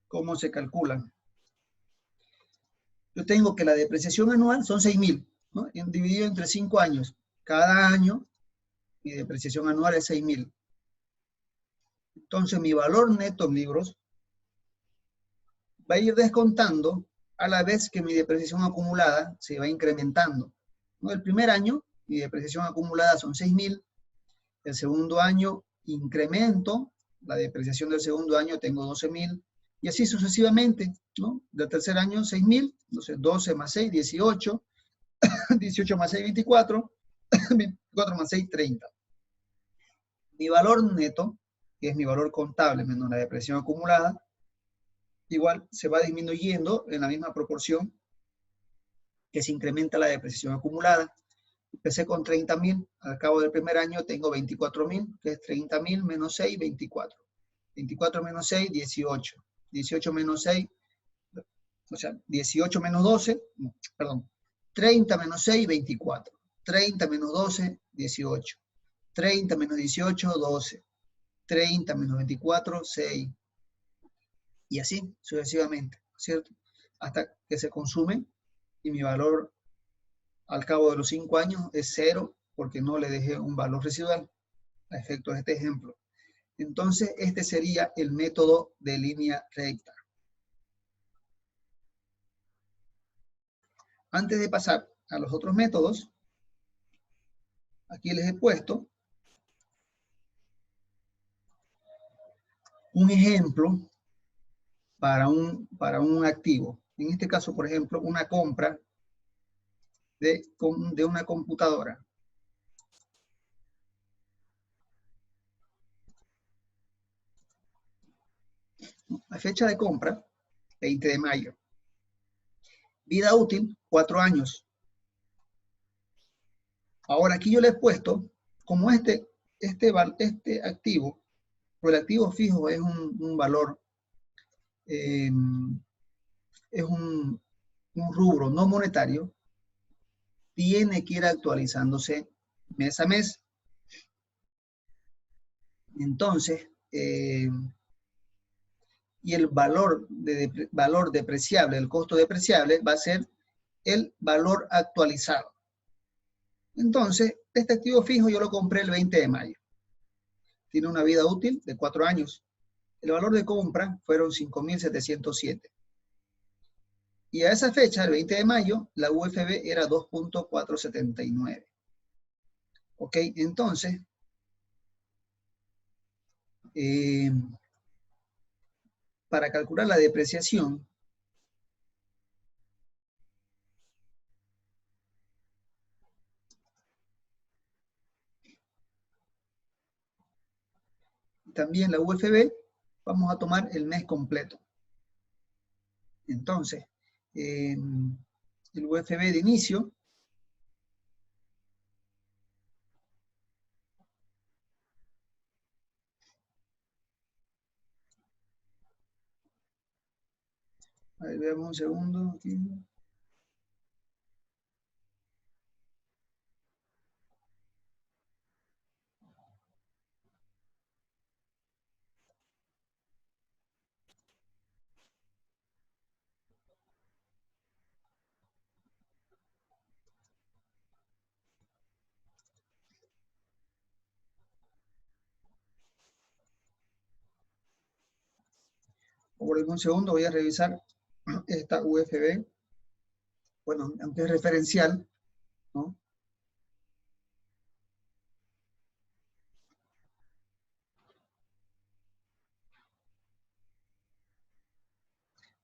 ¿cómo se calculan? Yo tengo que la depreciación anual son 6.000, ¿no? Dividido entre 5 años. Cada año mi depreciación anual es 6.000. Entonces mi valor neto en libros va a ir descontando a la vez que mi depreciación acumulada se va incrementando, ¿no? El primer año mi depreciación acumulada son 6.000. El segundo año incremento la depreciación del segundo año, tengo 12.000, y así sucesivamente, ¿no? Del tercer año 6.000, entonces 12 más 6, 18, 18 más 6, 24, 24 más 6, 30. Mi valor neto, que es mi valor contable menos la depreciación acumulada, igual se va disminuyendo en la misma proporción que se incrementa la depreciación acumulada. Empecé con 30.000, al cabo del primer año tengo 24.000, que es 30.000 menos 6, 24. 24 menos 6, 18. 18 menos 6, o sea, 18 menos 12, perdón, 30 menos 6, 24. 30 menos 12, 18. 30 menos 18, 12. 30 menos 24, 6. Y así sucesivamente, ¿cierto? Hasta que se consume y mi valor al cabo de los 5 años es 0 porque no le dejé un valor residual a efectos de este ejemplo. Entonces, este sería el método de línea recta. Antes de pasar a los otros métodos, aquí les he puesto un ejemplo para un activo. En este caso, por ejemplo, una compra de una computadora. La fecha de compra, 20 de mayo. Vida útil, 4 años. Ahora aquí yo le he puesto, como este activo, o el activo fijo es un valor, es un rubro no monetario, tiene que ir actualizándose mes a mes. Entonces, y el valor depreciable, el costo depreciable va a ser el valor actualizado. Entonces, este activo fijo yo lo compré el 20 de mayo. Tiene una vida útil de 4 años. El valor de compra fueron 5.707. Y a esa fecha, el 20 de mayo, la UFB era 2.479. ¿Ok? Entonces, para calcular la depreciación, también la UFB, vamos a tomar el mes completo. Entonces, el UFB de inicio, a ver, veamos un segundo. Aquí. Por un segundo voy a revisar esta UFB. Bueno, aunque es referencial, ¿no?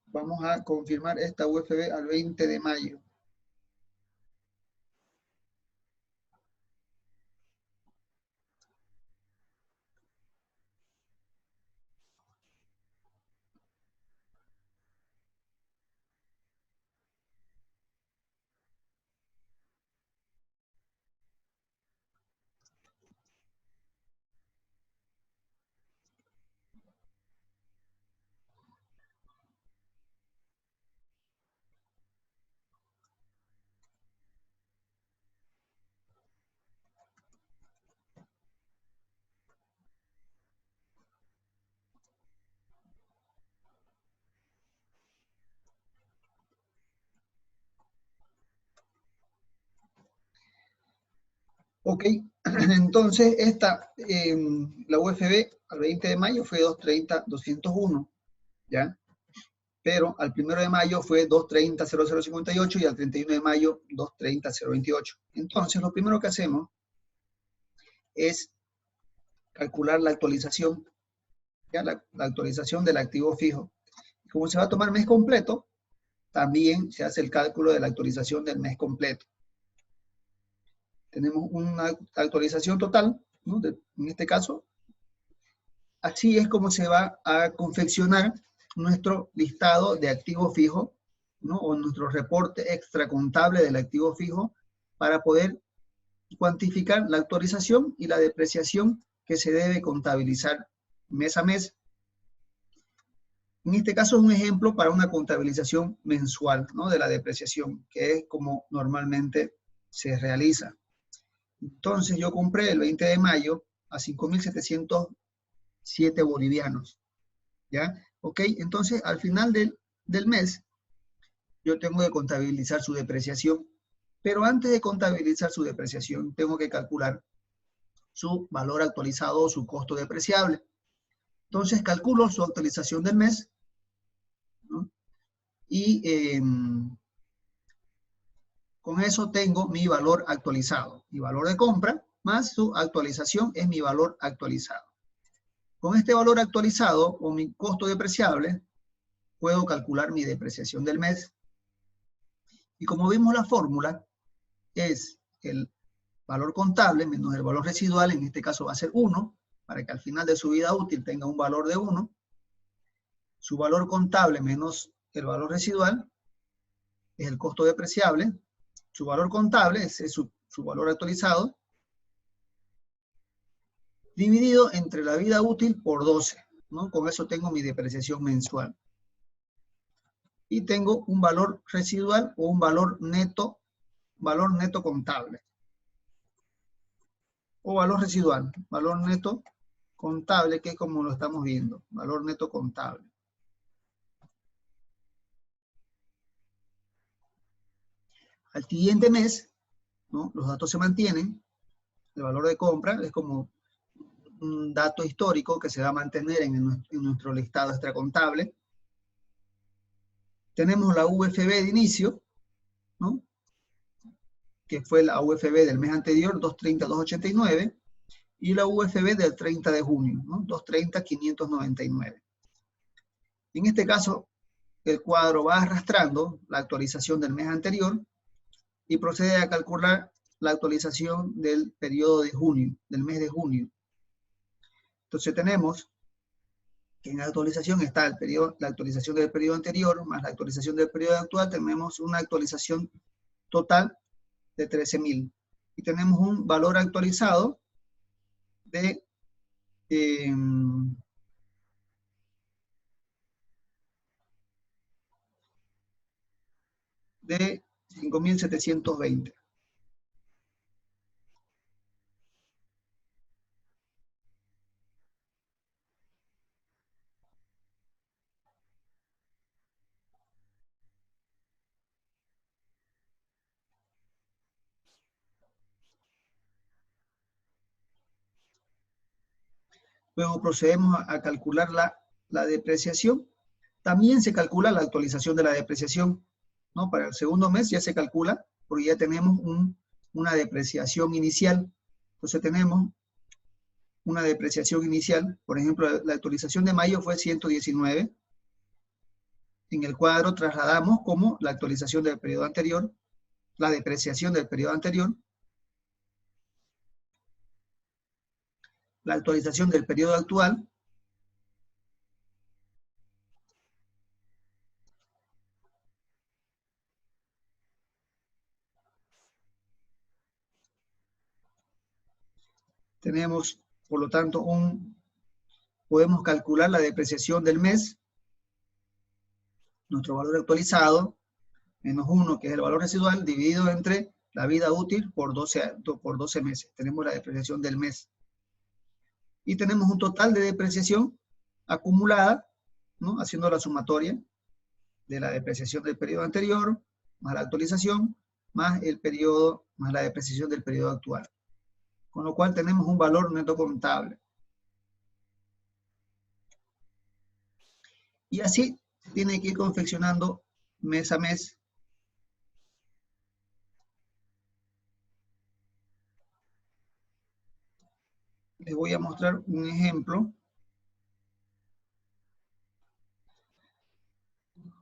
Vamos a confirmar esta UFB al 20 de mayo. Ok, entonces la UFB al 20 de mayo fue 230.201, ¿ya? Pero al 1 de mayo fue 230.0058 y al 31 de mayo 230.028. Entonces, lo primero que hacemos es calcular la actualización, ¿ya? La actualización del activo fijo. Como se va a tomar mes completo, también se hace el cálculo de la actualización del mes completo. Tenemos una actualización total, ¿no? En este caso, así es como se va a confeccionar nuestro listado de activo fijo, ¿no? O nuestro reporte extra contable del activo fijo para poder cuantificar la actualización y la depreciación que se debe contabilizar mes a mes. En este caso es un ejemplo para una contabilización mensual, ¿no? De la depreciación, que es como normalmente se realiza. Entonces yo compré el 20 de mayo a 5.707 bolivianos, ¿ya? Ok, entonces al final del mes yo tengo que contabilizar su depreciación, pero antes de contabilizar su depreciación tengo que calcular su valor actualizado o su costo depreciable. Entonces calculo su actualización del mes, ¿no? Y con eso tengo mi valor actualizado. Mi valor de compra más su actualización es mi valor actualizado. Con este valor actualizado o mi costo depreciable, puedo calcular mi depreciación del mes. Y como vimos la fórmula, es el valor contable menos el valor residual, en este caso va a ser 1, para que al final de su vida útil tenga un valor de 1. Su valor contable menos el valor residual es el costo depreciable. Su valor contable es su valor actualizado, dividido entre la vida útil por 12, ¿no? Con eso tengo mi depreciación mensual. Y tengo un valor residual o un valor neto contable. O valor residual, valor neto contable, que es como lo estamos viendo, valor neto contable. Al siguiente mes, ¿no? Los datos se mantienen, el valor de compra es como un dato histórico que se va a mantener en nuestro listado extracontable. Tenemos la UFB de inicio, ¿no? Que fue la UFB del mes anterior, 230.289, y la UFB del 30 de junio, ¿no? 230.599. En este caso, el cuadro va arrastrando la actualización del mes anterior y procede a calcular la actualización del periodo de junio, del mes de junio. Entonces tenemos que en la actualización está la actualización del periodo anterior más la actualización del periodo actual. Tenemos una actualización total de 13.000 y tenemos un valor actualizado de 5.720. Luego procedemos a calcular la depreciación. También se calcula la actualización de la depreciación, ¿no? Para el segundo mes ya se calcula, porque ya tenemos una depreciación inicial. Entonces tenemos una depreciación inicial. Por ejemplo, la actualización de mayo fue 119. En el cuadro trasladamos como la actualización del periodo anterior, la depreciación del periodo anterior, la actualización del periodo actual, tenemos, por lo tanto, podemos calcular la depreciación del mes, nuestro valor actualizado, menos 1, que es el valor residual, dividido entre la vida útil por 12 meses. Tenemos la depreciación del mes. Y tenemos un total de depreciación acumulada, ¿no? Haciendo la sumatoria de la depreciación del periodo anterior, más la actualización, más el periodo, más la depreciación del periodo actual. con lo cual tenemos un valor neto contable. Y así tiene que ir confeccionando mes a mes. Les voy a mostrar un ejemplo.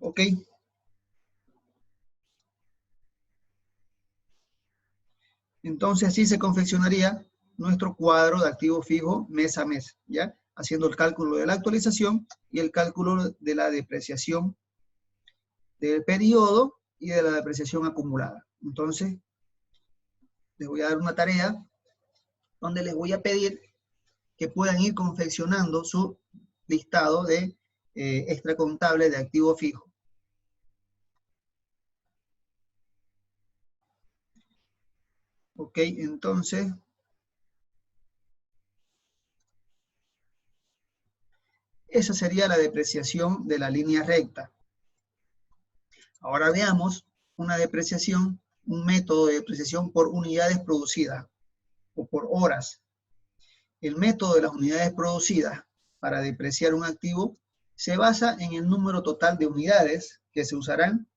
Ok. Entonces así se confeccionaría nuestro cuadro de activo fijo mes a mes, ¿ya? Haciendo el cálculo de la actualización y el cálculo de la depreciación del periodo y de la depreciación acumulada. Entonces, les voy a dar una tarea donde les voy a pedir que puedan ir confeccionando su listado de extracontable de activo fijo. Ok, entonces, esa sería la depreciación de la línea recta. Ahora veamos una depreciación, un método de depreciación por unidades producidas o por horas. El método de las unidades producidas para depreciar un activo se basa en el número total de unidades que se usarán,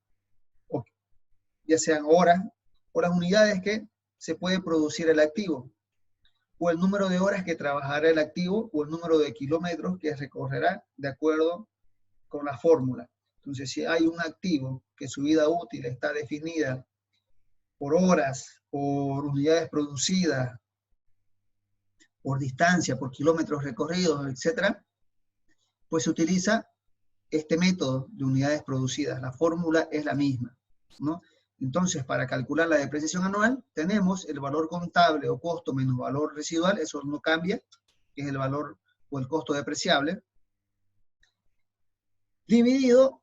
o ya sean horas, o las unidades que se puede producir el activo, o el número de horas que trabajará el activo, o el número de kilómetros que recorrerá de acuerdo con la fórmula. Entonces, si hay un activo que su vida útil está definida por horas, por unidades producidas, por distancia, por kilómetros recorridos, etcétera, pues se utiliza este método de unidades producidas. La fórmula es la misma, ¿no? Entonces, para calcular la depreciación anual, tenemos el valor contable o costo menos valor residual, eso no cambia, que es el valor o el costo depreciable, dividido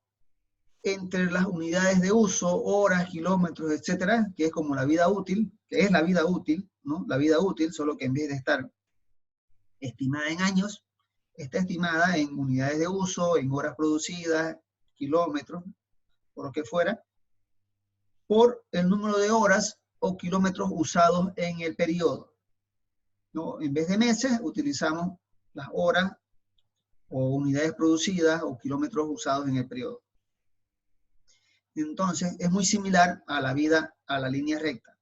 entre las unidades de uso, horas, kilómetros, etcétera, que es como la vida útil, que es la vida útil, ¿no? La vida útil, solo que en vez de estar estimada en años, está estimada en unidades de uso, en horas producidas, kilómetros, por lo que fuera, por el número de horas o kilómetros usados en el periodo, ¿no? En vez de meses, utilizamos las horas o unidades producidas o kilómetros usados en el periodo. Entonces, es muy similar a la vida, a la línea recta.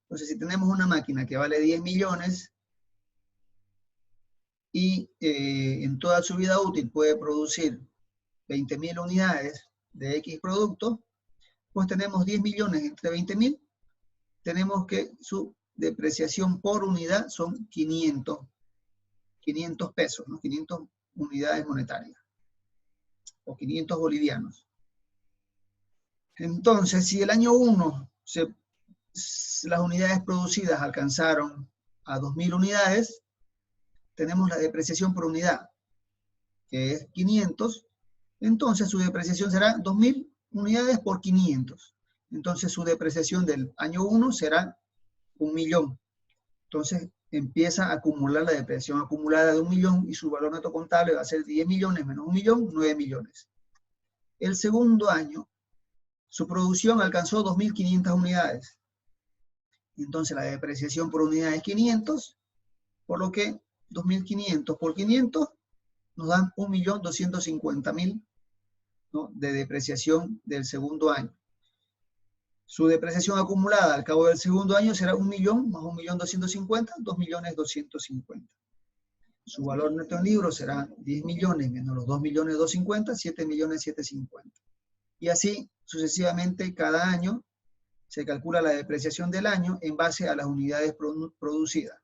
Entonces, si tenemos una máquina que vale 10 millones y en toda su vida útil puede producir 20.000 unidades de X productos, pues tenemos 10 millones entre 20.000, tenemos que su depreciación por unidad son 500 pesos, ¿no? 500 unidades monetarias o 500 bolivianos. Entonces, si el año 1 las unidades producidas alcanzaron a 2.000 unidades, tenemos la depreciación por unidad, que es 500, entonces su depreciación será 2.000 unidades por 500. Entonces su depreciación del año 1 será 1.000.000. Entonces empieza a acumular la depreciación acumulada de 1.000.000 y su valor neto contable va a ser 10 millones menos 1.000.000, 9 millones. El segundo año, su producción alcanzó 2.500 unidades. Entonces la depreciación por unidad es 500, por lo que 2.500 por 500 nos dan 1.250.000, ¿no?, de depreciación del segundo año. Su depreciación acumulada al cabo del segundo año será 1.000.000 más 1.250.000, 2.250.000. Su valor neto en libros será 10 millones menos los 2.250.000, 7.750.000. Y así sucesivamente cada año se calcula la depreciación del año en base a las unidades producidas.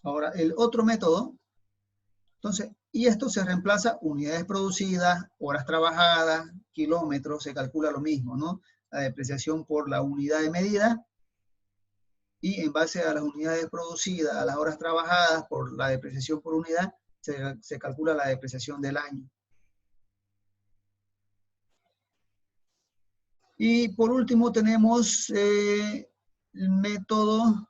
Ahora, el otro método, entonces, y esto se reemplaza unidades producidas, horas trabajadas, kilómetros, se calcula lo mismo, ¿no? La depreciación por la unidad de medida y en base a las unidades producidas, a las horas trabajadas, por la depreciación por unidad, se calcula la depreciación del año. Y por último tenemos el método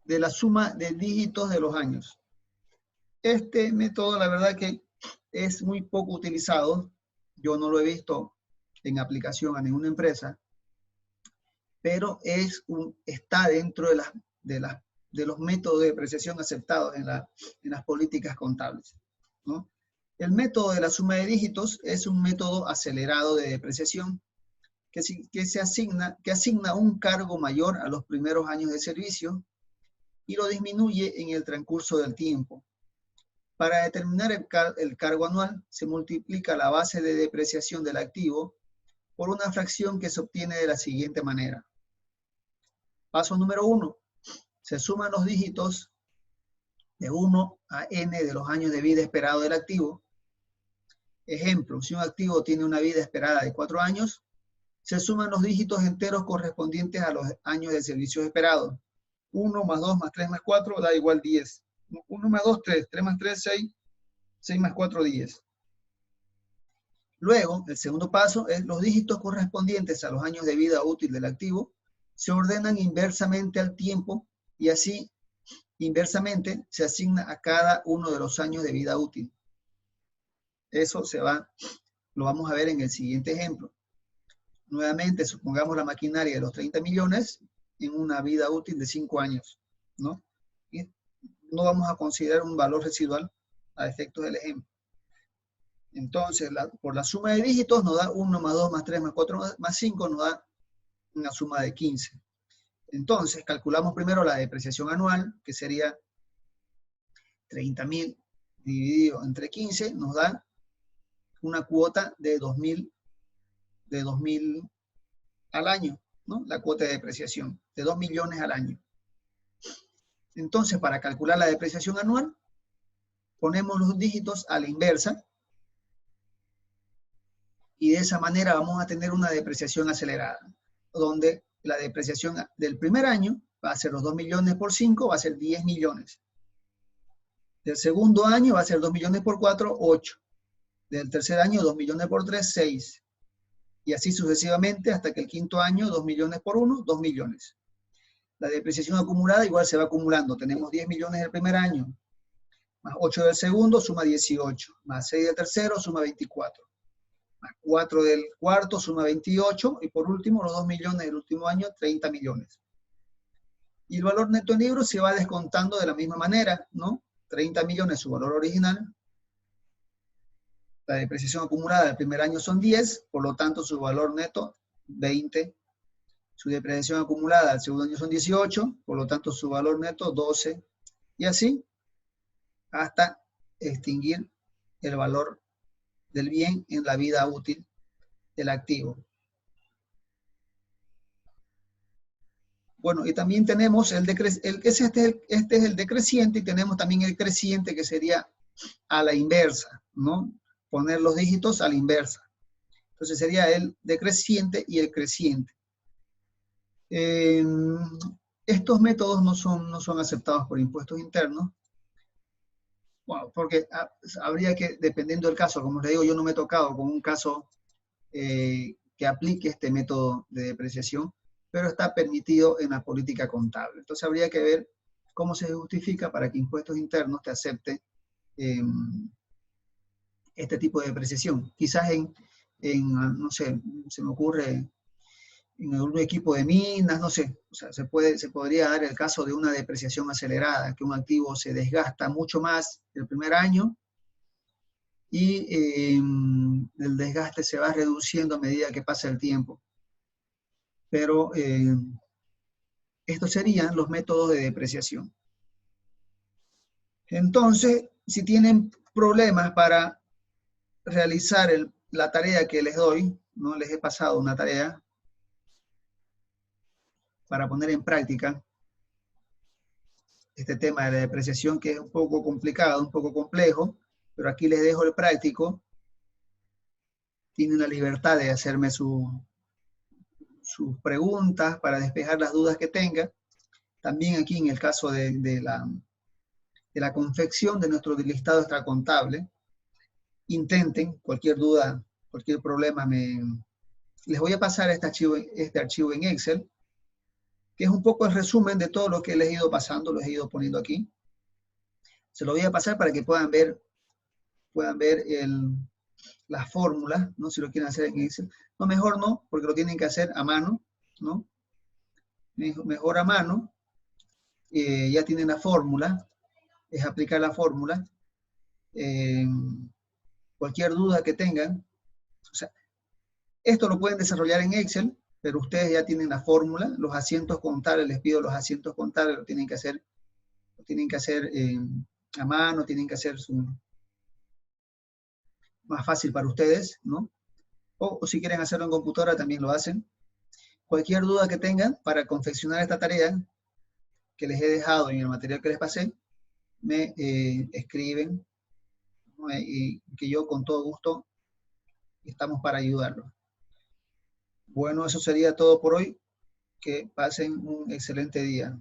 de la suma de dígitos de los años. Este método, la verdad que es muy poco utilizado. Yo no lo he visto en aplicación a ninguna empresa, pero está dentro de los métodos de depreciación aceptados en las políticas contables, ¿no? El método de la suma de dígitos es un método acelerado de depreciación que asigna un cargo mayor a los primeros años de servicio y lo disminuye en el transcurso del tiempo. Para determinar el cargo anual, se multiplica la base de depreciación del activo por una fracción que se obtiene de la siguiente manera. Paso número 1. Se suman los dígitos de 1 a n de los años de vida esperado del activo. Ejemplo, si un activo tiene una vida esperada de 4 años, se suman los dígitos enteros correspondientes a los años de servicio esperados. 1 más 2 más 3 más 4 da igual 10. 1 más 2, 3. 3 más 3, 6. 6 más 4, 10. Luego, el segundo paso es los dígitos correspondientes a los años de vida útil del activo se ordenan inversamente al tiempo y así inversamente se asigna a cada uno de los años de vida útil. Eso lo vamos a ver en el siguiente ejemplo. Nuevamente, supongamos la maquinaria de los 30 millones en una vida útil de 5 años, ¿no? Y no vamos a considerar un valor residual a efectos del ejemplo. Entonces, por la suma de dígitos nos da 1 más 2 más 3 más 4 más 5, nos da una suma de 15. Entonces, calculamos primero la depreciación anual, que sería 30.000 dividido entre 15, nos da una cuota de 2.000 al año, ¿no? La cuota de depreciación, de 2 millones al año. Entonces, para calcular la depreciación anual, ponemos los dígitos a la inversa, y de esa manera vamos a tener una depreciación acelerada, donde la depreciación del primer año va a ser los 2 millones por 5, va a ser 10 millones. Del segundo año va a ser 2 millones por 4, 8. Del tercer año, 2 millones por 3, 6. Y así sucesivamente hasta que el quinto año, 2 millones por 1, 2 millones. La depreciación acumulada igual se va acumulando. Tenemos 10 millones del primer año, más 8 del segundo, suma 18. Más 6 del tercero, suma 24. Más 4 del cuarto, suma 28. Y por último, los 2 millones del último año, 30 millones. Y el valor neto en libros se va descontando de la misma manera, ¿no? 30 millones su valor original. La depreciación acumulada del primer año son 10, por lo tanto su valor neto 20. Su depreciación acumulada del segundo año son 18, por lo tanto su valor neto 12. Y así hasta extinguir el valor del bien en la vida útil del activo. Bueno, y también tenemos este es el decreciente, y tenemos también el creciente, que sería a la inversa, ¿no? Poner los dígitos a la inversa. Entonces sería el decreciente y el creciente. Estos métodos no son aceptados por impuestos internos. Bueno, porque habría que, dependiendo del caso, como les digo, yo no me he tocado con un caso que aplique este método de depreciación, pero está permitido en la política contable. Entonces habría que ver cómo se justifica para que impuestos internos te acepte este tipo de depreciación. Quizás no sé, se me ocurre en algún equipo de minas, no sé, o sea, se podría dar el caso de una depreciación acelerada, que un activo se desgasta mucho más el primer año y el desgaste se va reduciendo a medida que pasa el tiempo. Pero estos serían los métodos de depreciación. Entonces, si tienen problemas para realizar la tarea que les doy, no les he pasado una tarea para poner en práctica este tema de la depreciación, que es un poco complicado, un poco complejo, pero aquí les dejo el práctico. Tienen la libertad de hacerme sus preguntas para despejar las dudas que tengan. También aquí en el caso de la confección de nuestro listado extracontable, intenten, cualquier duda, cualquier problema, les voy a pasar este archivo en Excel, que es un poco el resumen de todo lo que les he ido pasando, los he ido poniendo aquí. Se lo voy a pasar para que puedan ver las fórmulas, ¿no? Si lo quieren hacer en Excel. No, mejor no, porque lo tienen que hacer a mano, ¿no? Mejor a mano. Ya tienen la fórmula, es aplicar la fórmula. Cualquier duda que tengan, o sea, esto lo pueden desarrollar en Excel, pero ustedes ya tienen la fórmula, los asientos contables, les pido los asientos contables, lo tienen que hacer a mano, tienen que hacer más fácil para ustedes, ¿no? O si quieren hacerlo en computadora, también lo hacen. Cualquier duda que tengan para confeccionar esta tarea que les he dejado en el material que les pasé, me escriben, ¿no? Y que yo con todo gusto estamos para ayudarlos. Bueno, eso sería todo por hoy. Que pasen un excelente día.